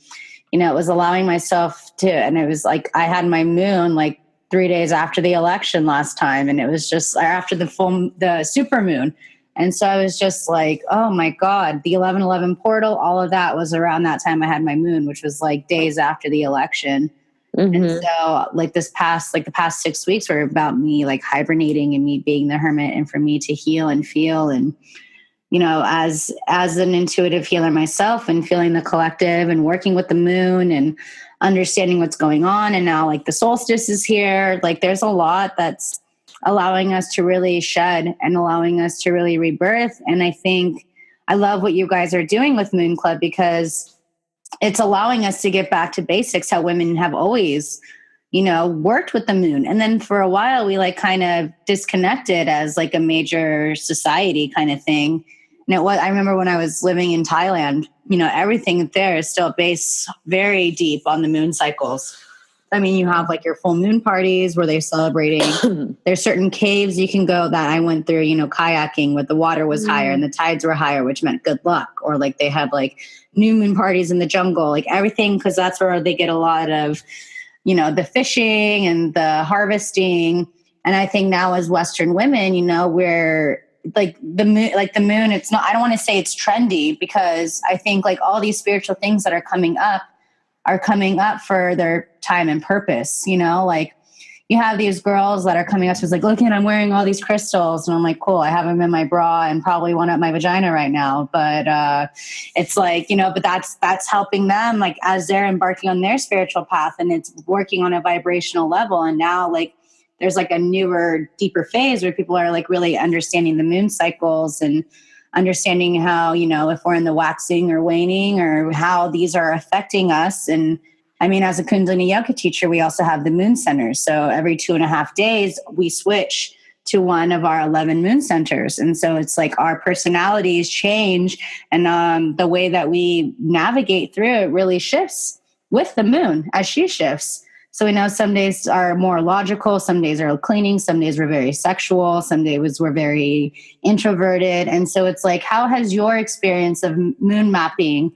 it was allowing myself to, and it was like, I had my moon like 3 days after the election last time. And it was just after the super moon. And so I was just like, oh my God, the 11/11 portal, all of that was around that time I had my moon, which was like days after the election. Mm-hmm. And so like the past 6 weeks were about me like hibernating and me being the hermit, and for me to heal and feel. And, as an intuitive healer myself, and feeling the collective and working with the moon and understanding what's going on. And now like the solstice is here. Like there's a lot that's allowing us to really shed and allowing us to really rebirth. And I think I love what you guys are doing with Moon Club, because it's allowing us to get back to basics, how women have always, worked with the moon. And then for a while, we like kind of disconnected as like a major society kind of thing. And I remember when I was living in Thailand, everything there is still based very deep on the moon cycles. I mean, you have like your full moon parties where they're celebrating. There's certain caves you can go that I went through, kayaking, where the water was higher and the tides were higher, which meant good luck. Or like they had like new moon parties in the jungle, like everything, because that's where they get a lot of, the fishing and the harvesting. And I think now as Western women, we're like the moon, it's not, I don't want to say it's trendy, because I think like all these spiritual things that are coming up for their time and purpose. Like you have these girls that are coming up to us like, look, I'm wearing all these crystals. And I'm like, cool, I have them in my bra and probably one up my vagina right now. But it's like, but that's helping them like as they're embarking on their spiritual path, and it's working on a vibrational level. And now like there's like a newer, deeper phase where people are like really understanding the moon cycles and understanding how, if we're in the waxing or waning, or how these are affecting us. And I mean, as a Kundalini yoga teacher, we also have the moon centers. So every 2.5 days, we switch to one of our 11 moon centers. And so it's like our personalities change, and the way that we navigate through it really shifts with the moon as she shifts. So we know some days are more logical, some days are cleaning, some days we're very sexual, some days we're very introverted. And so it's like, how has your experience of moon mapping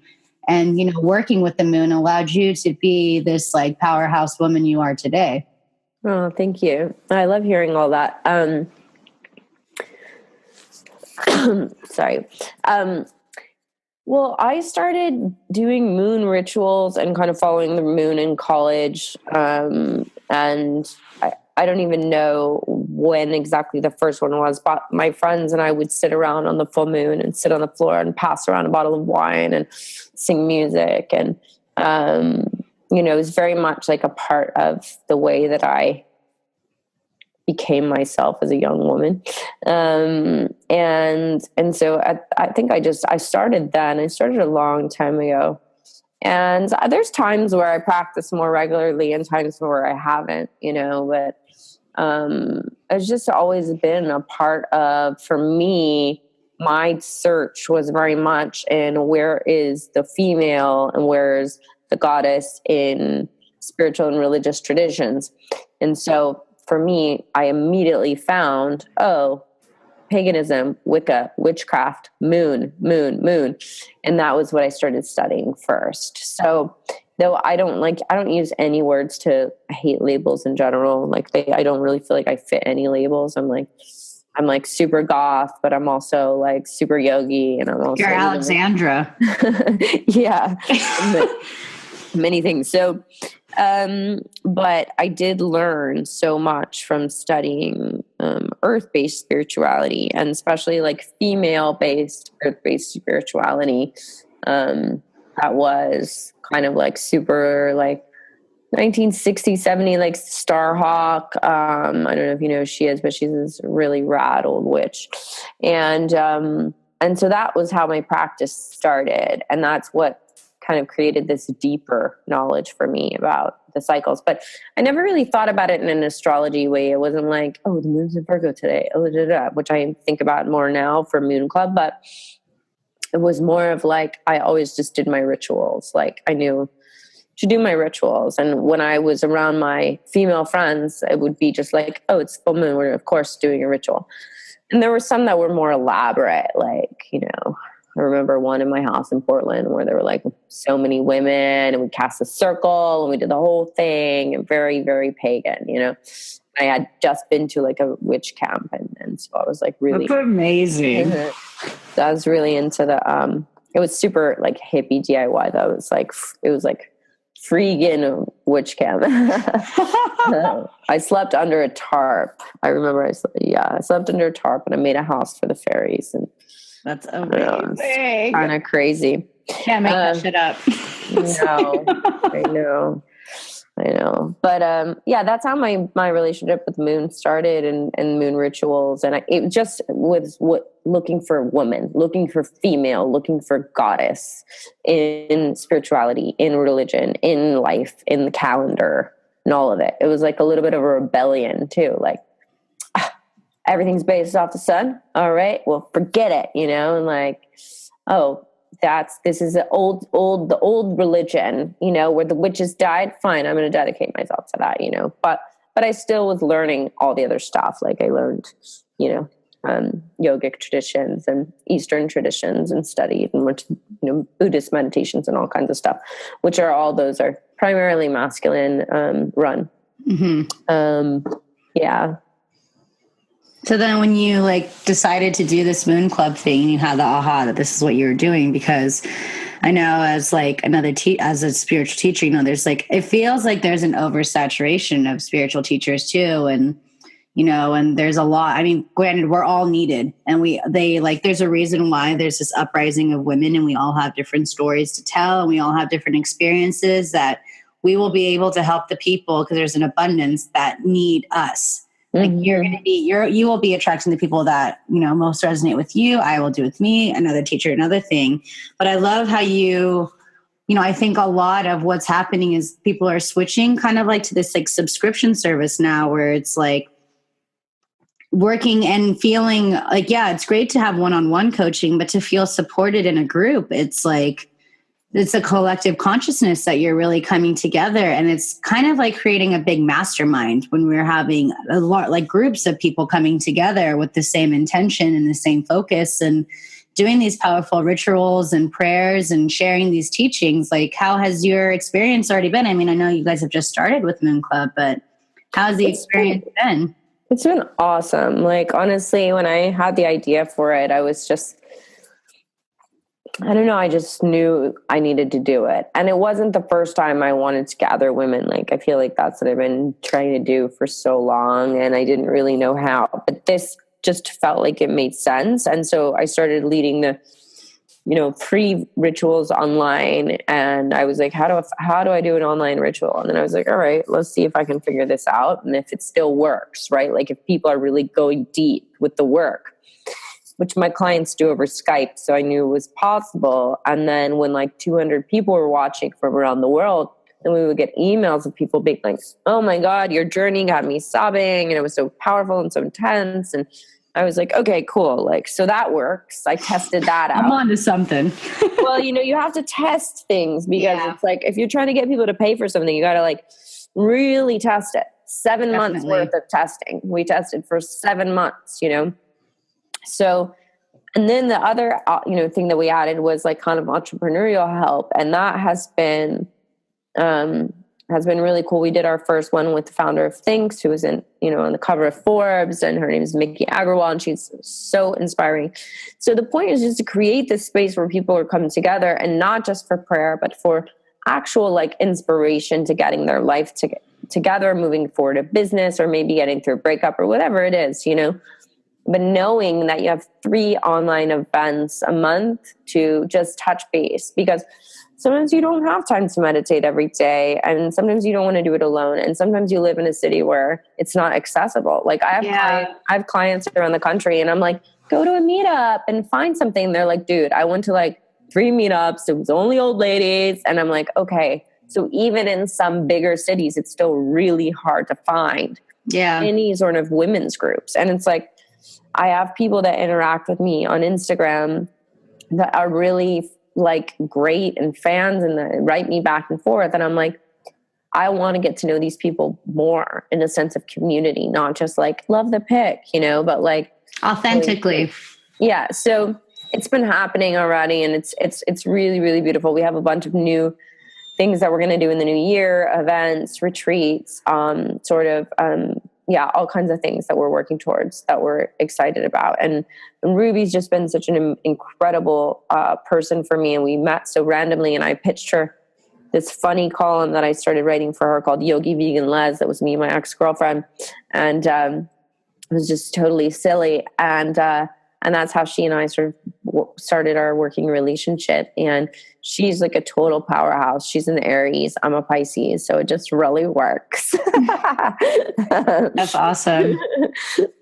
and, working with the moon allowed you to be this like powerhouse woman you are today? Oh, thank you. I love hearing all that. Sorry. Well, I started doing moon rituals and kind of following the moon in college. And I don't even know when exactly the first one was, but my friends and I would sit around on the full moon and sit on the floor and pass around a bottle of wine and sing music. And, it was very much like a part of the way that I became myself as a young woman. And so I think I started then. I started a long time ago. And there's times where I practice more regularly and times where I haven't, but it's just always been a part of, for me, my search was very much in where is the female and where is the goddess in spiritual and religious traditions. And so for me, I immediately found, paganism, Wicca, witchcraft, moon. And that was what I started studying first. So though I don't use any words I hate labels in general. I don't really feel like I fit any labels. I'm like super goth, but I'm also like super yogi, and I'm also, you're Alexandra. Yeah. Many things. So, but I did learn so much from studying earth-based spirituality, and especially like female-based earth-based spirituality. That was kind of like super like 1960, 70, like Starhawk. I don't know if you know who she is, but she's this really rad old witch. And so that was how my practice started. And that's what kind of created this deeper knowledge for me about the cycles. But I never really thought about it in an astrology way. It wasn't like, oh, the moon's in Virgo today, which I think about more now for Moon Club. But it was more of like, I always just did my rituals. Like I knew to do my rituals. And when I was around my female friends, it would be just like, oh, it's full moon. We're of course doing a ritual. And there were some that were more elaborate, like, I remember one in my house in Portland where there were like so many women, and we cast a circle and we did the whole thing, and very, very pagan, I had just been to like a witch camp, and so I was like really That's amazing. So I was really into it was super like hippie DIY though. It was like freaking witch camp. I slept under a tarp. I remember I slept under a tarp, and I made a house for the fairies, and that's amazing. Kind of crazy. Can't make that shit up. No, I know. But that's how my relationship with moon started, and moon rituals, and it just was looking for woman, looking for female, looking for goddess in spirituality, in religion, in life, in the calendar, and all of it. It was like a little bit of a rebellion too, like everything's based off the sun. All right, well, forget it, and like, oh, this is the old religion, where the witches died. Fine, I'm going to dedicate myself to that, But I still was learning all the other stuff. Like I learned, yogic traditions and Eastern traditions, and studied and went to, Buddhist meditations and all kinds of stuff, which those are primarily masculine run. Mm-hmm. Yeah. So then when you like decided to do this Moon Club thing, you had the aha that this is what you were doing, because I know as like as a spiritual teacher, there's like, it feels like there's an oversaturation of spiritual teachers too. And, and there's a lot, I mean, granted, we're all needed, and there's a reason why there's this uprising of women, and we all have different stories to tell, and we all have different experiences that we will be able to help the people, because there's an abundance that need us. Like you will be attracting the people that, most resonate with you. I will do with me, another teacher, another thing. But I love how I think a lot of what's happening is people are switching kind of like to this like subscription service now, where it's like working and feeling like, yeah, it's great to have one-on-one coaching, but to feel supported in a group, it's like, it's a collective consciousness that you're really coming together. And it's kind of like creating a big mastermind when we're having a lot, like groups of people coming together with the same intention and the same focus, and doing these powerful rituals and prayers and sharing these teachings. Like, how has your experience already been? I mean, I know you guys have just started with Moon Club, but how's the experience been? It's been awesome. Like, honestly, when I had the idea for it, I was just, I don't know, I just knew I needed to do it. And it wasn't the first time I wanted to gather women. Like, I feel like that's what I've been trying to do for so long, and I didn't really know how. But this just felt like it made sense. And so I started leading the, free rituals online. And I was like, how do I do an online ritual? And then I was like, all right, let's see if I can figure this out. And if it still works, right? Like if people are really going deep with the work, which my clients do over Skype. So I knew it was possible. And then when like 200 people were watching from around the world, then we would get emails of people being like, oh my God, your journey got me sobbing. And it was so powerful and so intense. And I was like, okay, cool. Like, so that works. I tested that out. I'm on to something. Well, you have to test things, because it's like, if you're trying to get people to pay for something, you got to like really test it. 7 months worth of testing. We tested for 7 months, So, and then the other, thing that we added was like kind of entrepreneurial help. And that has been really cool. We did our first one with the founder of Thinks, who was on the cover of Forbes, and her name is Mickey Agrawal, and she's so inspiring. So the point is just to create this space where people are coming together, and not just for prayer, but for actual like inspiration to getting their life together, moving forward a business, or maybe getting through a breakup or whatever it is, But knowing that you have 3 online events a month to just touch base, because sometimes you don't have time to meditate every day, and sometimes you don't want to do it alone, and sometimes you live in a city where it's not accessible. Like I have clients around the country, and I'm like, go to a meetup and find something. They're like, dude, I went to like 3 meetups. It was only old ladies. And I'm like, okay. So even in some bigger cities, it's still really hard to find any sort of women's groups. And it's like, I have people that interact with me on Instagram that are really like great and fans and that write me back and forth. And I'm like, I want to get to know these people more in a sense of community, not just like love the pic, you know, but like authentically. Yeah. So it's been happening already, and it's really, really beautiful. We have a bunch of new things that we're going to do in the new year, events, retreats, all kinds of things that we're working towards that we're excited about. And Ruby's just been such an incredible person for me. And we met so randomly, and I pitched her this funny column that I started writing for her called Yogi Vegan Les. That was me and my ex-girlfriend. And it was just totally silly. And that's how she and I sort of started our working relationship. And she's like a total powerhouse. She's an Aries. I'm a Pisces. So it just really works. That's awesome.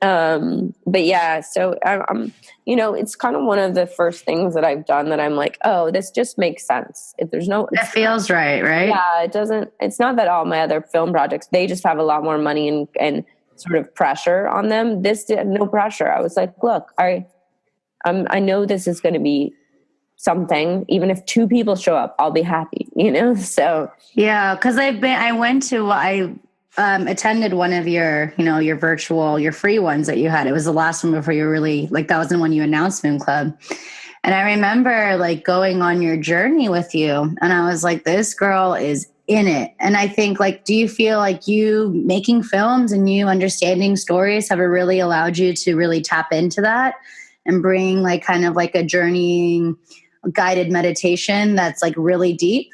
But yeah, so I'm, you know, it's kind of one of the first things that I've done that I'm like, oh, this just makes sense. If there's no, it feels right? Yeah, it doesn't, it's not that all my other film projects, they just have a lot more money and sort of pressure on them. This did no pressure. I was like, look, I know this is going to be something. Even if 2 people show up, I'll be happy, you know? So yeah, because I attended one of your, you know, your virtual, your free ones that you had. It was the last one before you really, like, that was the one you announced, Moon Club. And I remember like going on your journey with you, and I was like, this girl is in it. And I think, like, do you feel like you making films and you understanding stories have really allowed you to really tap into that and bring like kind of like a journeying guided meditation that's like really deep?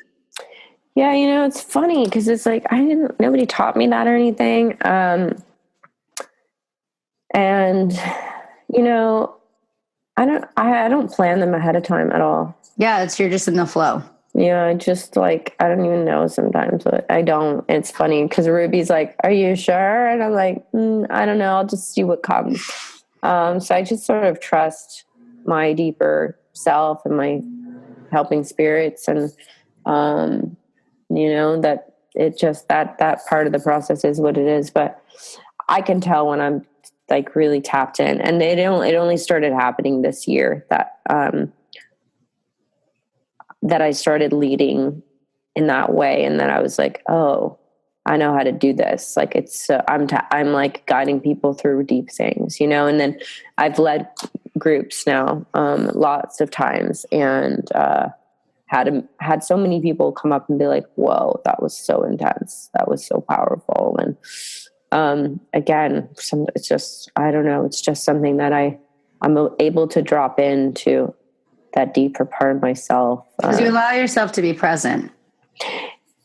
Yeah, you know, it's funny because it's like nobody taught me that or anything. And you know, I don't plan them ahead of time at all. Yeah, you're just in the flow. Yeah, I just like, I don't even know sometimes, but I don't. It's funny because Ruby's like, are you sure? And I'm like, I don't know. I'll just see what comes. So I just sort of trust my deeper self and my helping spirits, and you know, that it just that part of the process is what it is. But I can tell when I'm like really tapped in, and it only started happening this year that that I started leading in that way, and then I was like, oh, I know how to do this. Like I'm like guiding people through deep things, you know. And then I've led groups now lots of times, and had so many people come up and be like, whoa, that was so intense, that was so powerful. And again, it's just, I don't know, it's just something that I'm able to drop into that deeper part of myself. Because you allow yourself to be present.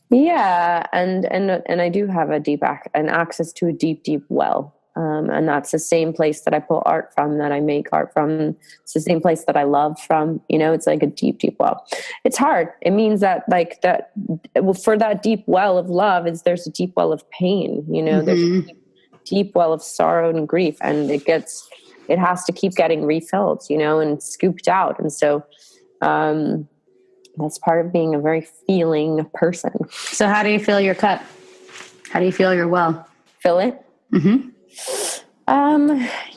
Yeah, and I do have a deep access to a deep well, and that's the same place that I pull art from, that I make art from. It's the same place that I love from. You know, it's like a deep well. It's hard. It means that like that for that deep well of love there's a deep well of pain. You know, there's a deep well of sorrow and grief, and it has to keep getting refilled. You know, and scooped out, and so. That's part of being a very feeling person. So how do you fill your cup? How do you feel your well? Fill it? Mm-hmm.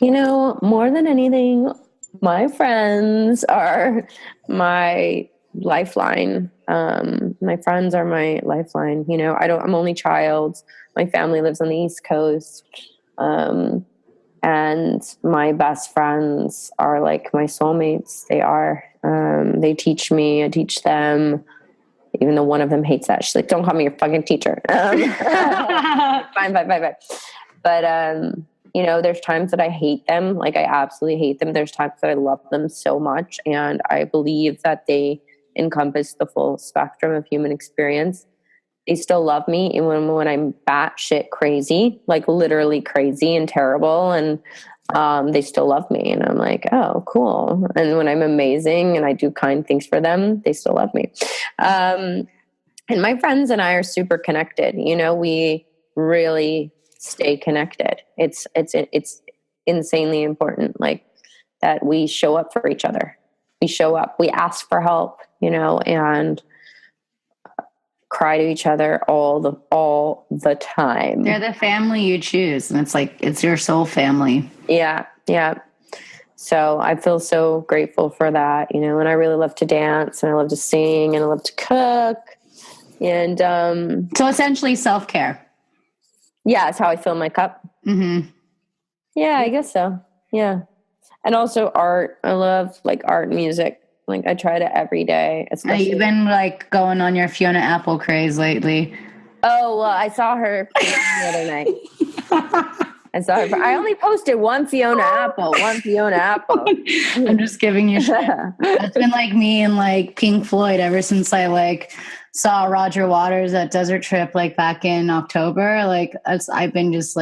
You know, more than anything, my friends are my lifeline. My friends are my lifeline. You know, I'm only child. My family lives on the East Coast. And my best friends are like my soulmates. They are. They teach me, I teach them, even though one of them hates that. She's like, don't call me your fucking teacher. Fine. But, you know, there's times that I hate them. Like, I absolutely hate them. There's times that I love them so much. And I believe that they encompass the full spectrum of human experience. They still love me even when I'm batshit crazy, like literally crazy and terrible. And they still love me. And I'm like, oh, cool. And when I'm amazing and I do kind things for them, they still love me. And my friends and I are super connected. You know, we really stay connected. It's insanely important, like that we show up for each other. we show up, we ask for help, and cry to each other all the time. They're the family you choose, and it's your soul family. Yeah. So I feel so grateful for that, and I really love to dance, and I love to sing, and I love to cook. And so essentially self-care. Yeah, it's how I fill my cup. Mm-hmm. Yeah, I guess so. Yeah. And also art. I love art and music. I try to every day. Especially. You've been going on your Fiona Apple craze lately. Oh, well, I saw her the other night. I only posted one Fiona Apple. I'm just giving you shit. That's been me and Pink Floyd ever since I saw Roger Waters at Desert Trip back in October. I've been just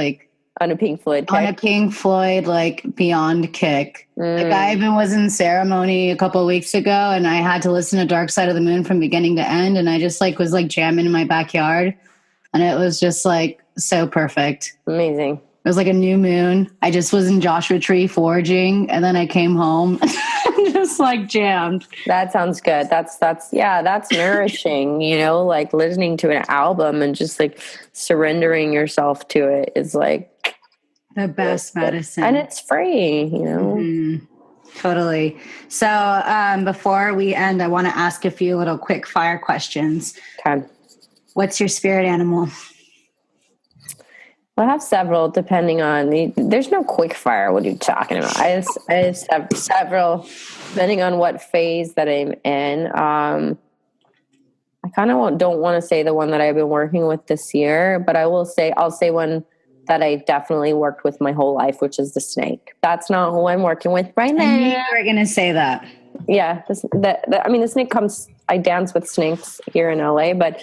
on a Pink Floyd kick. On a Pink Floyd beyond kick. I even was in ceremony a couple of weeks ago, and I had to listen to Dark Side of the Moon from beginning to end, and I just was jamming in my backyard, and it was just so perfect. Amazing. It was a new moon. I just was in Joshua Tree foraging, and then I came home and just jammed. That sounds good. That's nourishing, listening to an album and just surrendering yourself to it is the best medicine. And it's free, Mm-hmm. Totally. So before we end, I want to ask a few little quick fire questions. Okay. What's your spirit animal? Well, I have several depending on there's no quick fire. What are you talking about? I have several depending on what phase that I'm in. I kind of don't want to say the one that I've been working with this year, but I'll say one that I definitely worked with my whole life, which is the snake. That's not who I'm working with right now. I knew you were going to say that. Yeah. The snake comes, I dance with snakes here in LA, but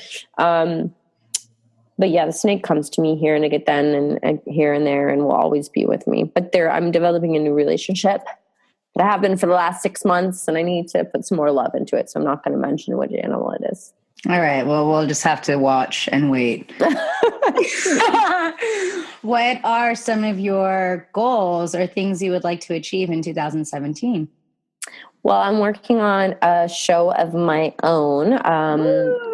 yeah, the snake comes to me here and again and here and there and will always be with me. But I'm developing a new relationship that I have been for the last 6 months, and I need to put some more love into it. So I'm not going to mention which animal it is. All right. Well, we'll just have to watch and wait. What are some of your goals or things you would like to achieve in 2017? Well, I'm working on a show of my own.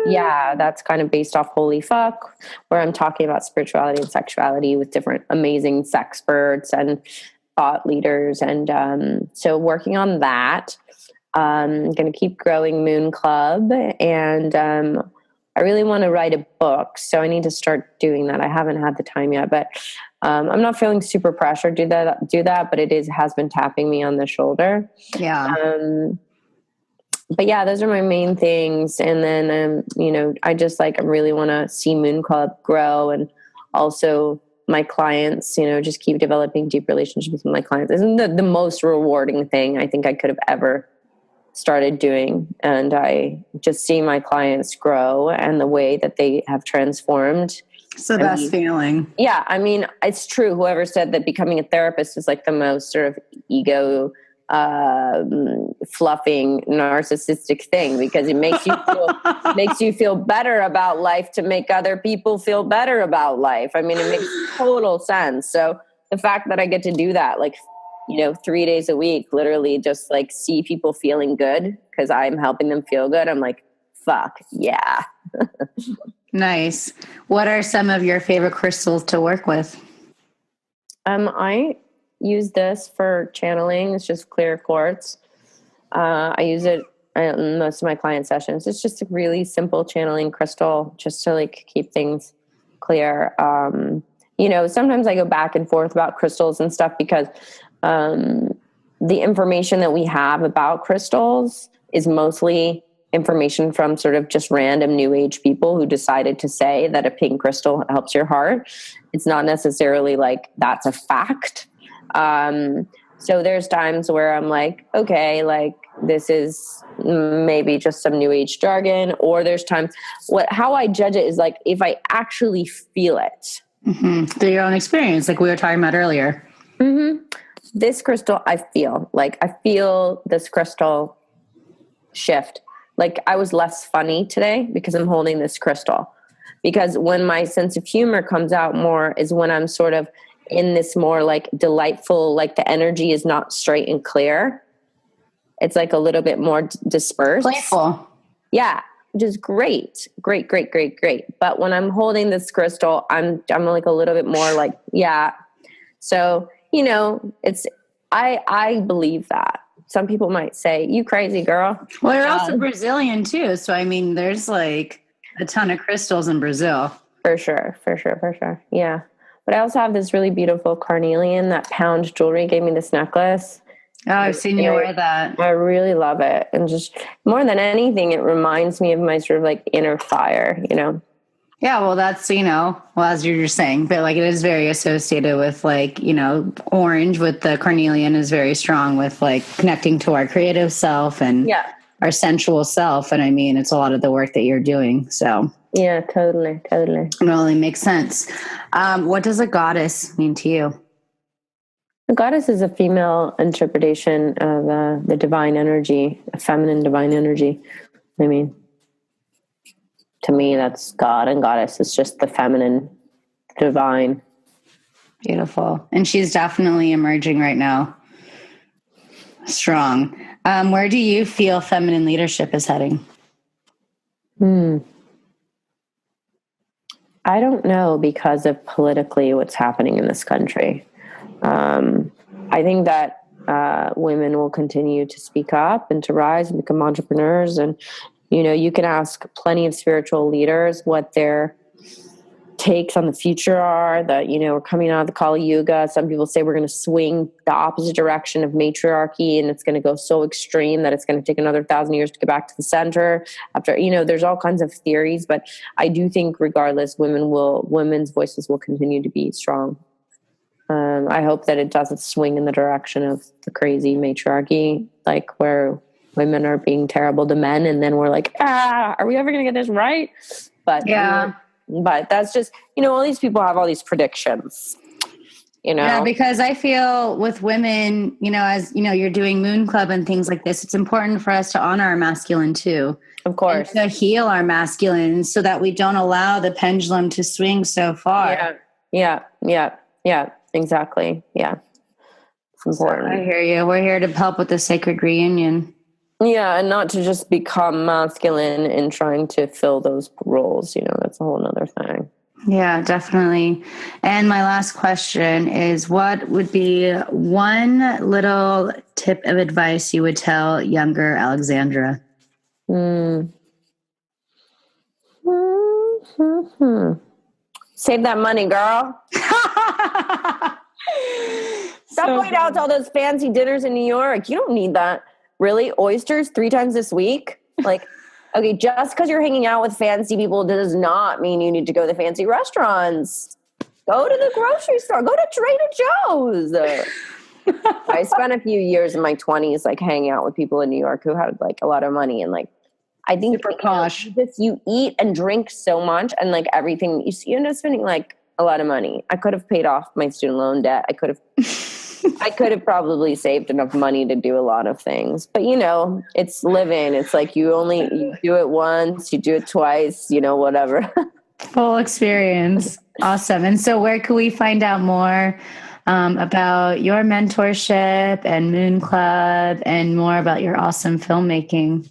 Yeah, that's kind of based off Holy Fuck, where I'm talking about spirituality and sexuality with different amazing sexperts and thought leaders. And so working on that. I'm going to keep growing Moon Club. And I really want to write a book. So I need to start doing that. I haven't had the time yet, but I'm not feeling super pressured to do that, but has been tapping me on the shoulder. Yeah. But yeah, those are my main things. And then, I just I really want to see Moon Club grow, and also my clients, just keep developing deep relationships with my clients. Isn't the most rewarding thing I think I could have ever started doing. And I just see my clients grow and the way that they have transformed. It's the best feeling. Yeah. I mean, it's true. Whoever said that becoming a therapist is the most sort of ego fluffing narcissistic thing, because it makes you feel better about life to make other people feel better about life. I mean, it makes total sense. So the fact that I get to do that, 3 days a week, literally just see people feeling good because I'm helping them feel good. I'm fuck yeah. Nice. What are some of your favorite crystals to work with? I use this for channeling. It's just clear quartz. I use it in most of my client sessions. It's just a really simple channeling crystal just to keep things clear. Sometimes I go back and forth about crystals and stuff because the information that we have about crystals is mostly information from sort of just random new age people who decided to say that a pink crystal helps your heart. It's not necessarily that's a fact. So there's times where I'm okay, this is maybe just some new age jargon, or there's times how I judge it is if I actually feel it. Mm-hmm. Through your own experience, we were talking about earlier. Mm-hmm. This crystal, I feel this crystal shift. I was less funny today because I'm holding this crystal, because when my sense of humor comes out more is when I'm sort of in this more delightful, the energy is not straight and clear. It's like a little bit more dispersed. Playful. Yeah, which is great. Great. But when I'm holding this crystal, I'm like a little bit more like, yeah. So, I believe that. Some people might say, you crazy girl. Well, you're also Brazilian too. So, I mean, there's like a ton of crystals in Brazil. For sure. Yeah. But I also have this really beautiful carnelian that Pound Jewelry gave me this necklace. Oh, I've seen you wear that. I really love it. And just more than anything, it reminds me of my sort of like inner fire, Yeah, well, that's, as you're just saying, but like it is very associated with like, orange with the carnelian is very strong with like connecting to our creative self and our sensual self. And I mean, it's a lot of the work that you're doing. So yeah, totally. It really makes sense. What does a goddess mean to you? A goddess is a female interpretation of the divine energy, a feminine divine energy. I mean, to me, that's God and goddess. It's just the feminine divine. Beautiful. And she's definitely emerging right now. Strong. Where do you feel feminine leadership is heading? I don't know because of politically what's happening in this country. I think that women will continue to speak up and to rise and become entrepreneurs. And, you can ask plenty of spiritual leaders what their takes on the future are, that, we're coming out of the Kali Yuga. Some people say we're going to swing the opposite direction of matriarchy, and it's going to go so extreme that it's going to take another 1,000 years to get back to the center after, there's all kinds of theories, but I do think regardless, women's voices will continue to be strong. I hope that it doesn't swing in the direction of the crazy matriarchy, like where women are being terrible to men. And then we're like, are we ever going to get this right? But yeah. But that's just, all these people have all these predictions, Yeah, because I feel with women, as you're doing Moon Club and things like this, it's important for us to honor our masculine too. Of course. And to heal our masculine so that we don't allow the pendulum to swing so far. Yeah, exactly. Yeah. It's important. I hear you. We're here to help with the sacred reunion. Yeah, and not to just become masculine in trying to fill those roles. That's a whole nother thing. Yeah, definitely. And my last question is, what would be one little tip of advice you would tell younger Alexandra? Save that money, girl. Stop going out to all those fancy dinners in New York. You don't need that. Really? Oysters 3 times this week? Like, okay, just because you're hanging out with fancy people does not mean you need to go to the fancy restaurants. Go to the grocery store. Go to Trader Joe's. I spent a few years in my 20s like hanging out with people in New York who had like a lot of money, and like I think super posh. You eat and drink so much, and like everything you end up spending like a lot of money. I could have paid off my student loan debt. I could have probably saved enough money to do a lot of things. But, it's living. It's like you do it once, you do it twice, whatever. Full experience. Awesome. And so where can we find out more about your mentorship and Moon Club and more about your awesome filmmaking?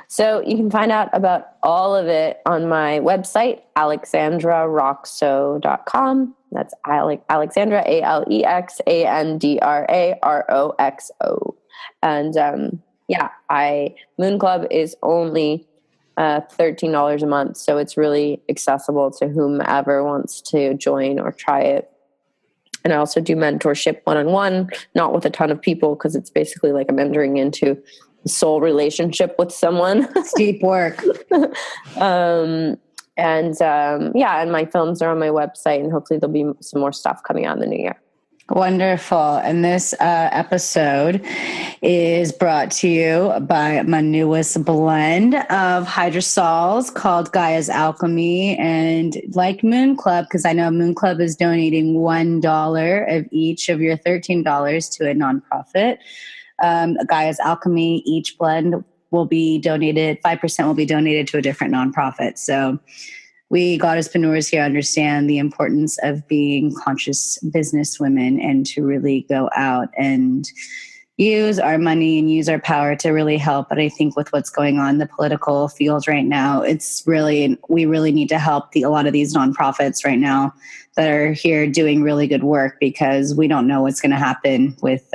So you can find out about all of it on my website, alexandraroxo.com. That's Alexandra, AlexandraRoxo. And Moon Club is only $13 a month. So it's really accessible to whomever wants to join or try it. And I also do mentorship one-on-one, not with a ton of people, because it's basically like I'm entering into a soul relationship with someone. It's deep work. And my films are on my website, and hopefully there'll be some more stuff coming out in the new year. Wonderful. And this episode is brought to you by my newest blend of hydrosols called Gaia's Alchemy. And like Moon Club, because I know Moon Club is donating $1 of each of your $13 to a nonprofit. Gaia's Alchemy, each blend will be donated, 5% will be donated to a different nonprofit. So we goddesspreneurs here understand the importance of being conscious business women and to really go out and use our money and use our power to really help. But I think with what's going on in the political field right now, we really need to help a lot of these nonprofits right now that are here doing really good work, because we don't know what's going to happen with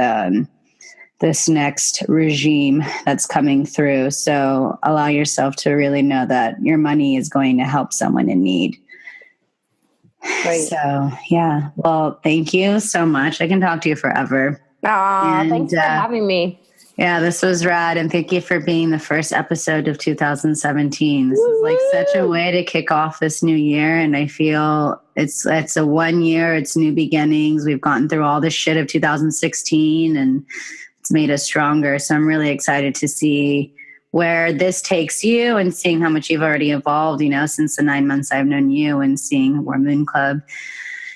this next regime that's coming through. So allow yourself to really know that your money is going to help someone in need. Right. So, yeah. Well, thank you so much. I can talk to you forever. Thanks for having me. Yeah, this was rad. And thank you for being the first episode of 2017. This is like such a way to kick off this new year. And I feel it's a 1 year, it's new beginnings. We've gotten through all the shit of 2016 and it's made us stronger. So I'm really excited to see where this takes you and seeing how much you've already evolved, since the 9 months I've known you, and seeing where Moon Club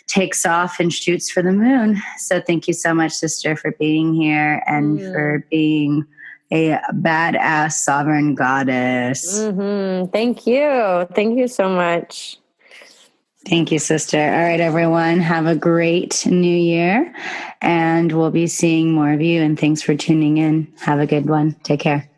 takes off and shoots for the moon. So thank you so much, sister, for being here and for being a badass sovereign goddess. Mm-hmm. Thank you. Thank you so much. Thank you, sister. All right, everyone. Have a great new year, and we'll be seeing more of you. And thanks for tuning in. Have a good one. Take care.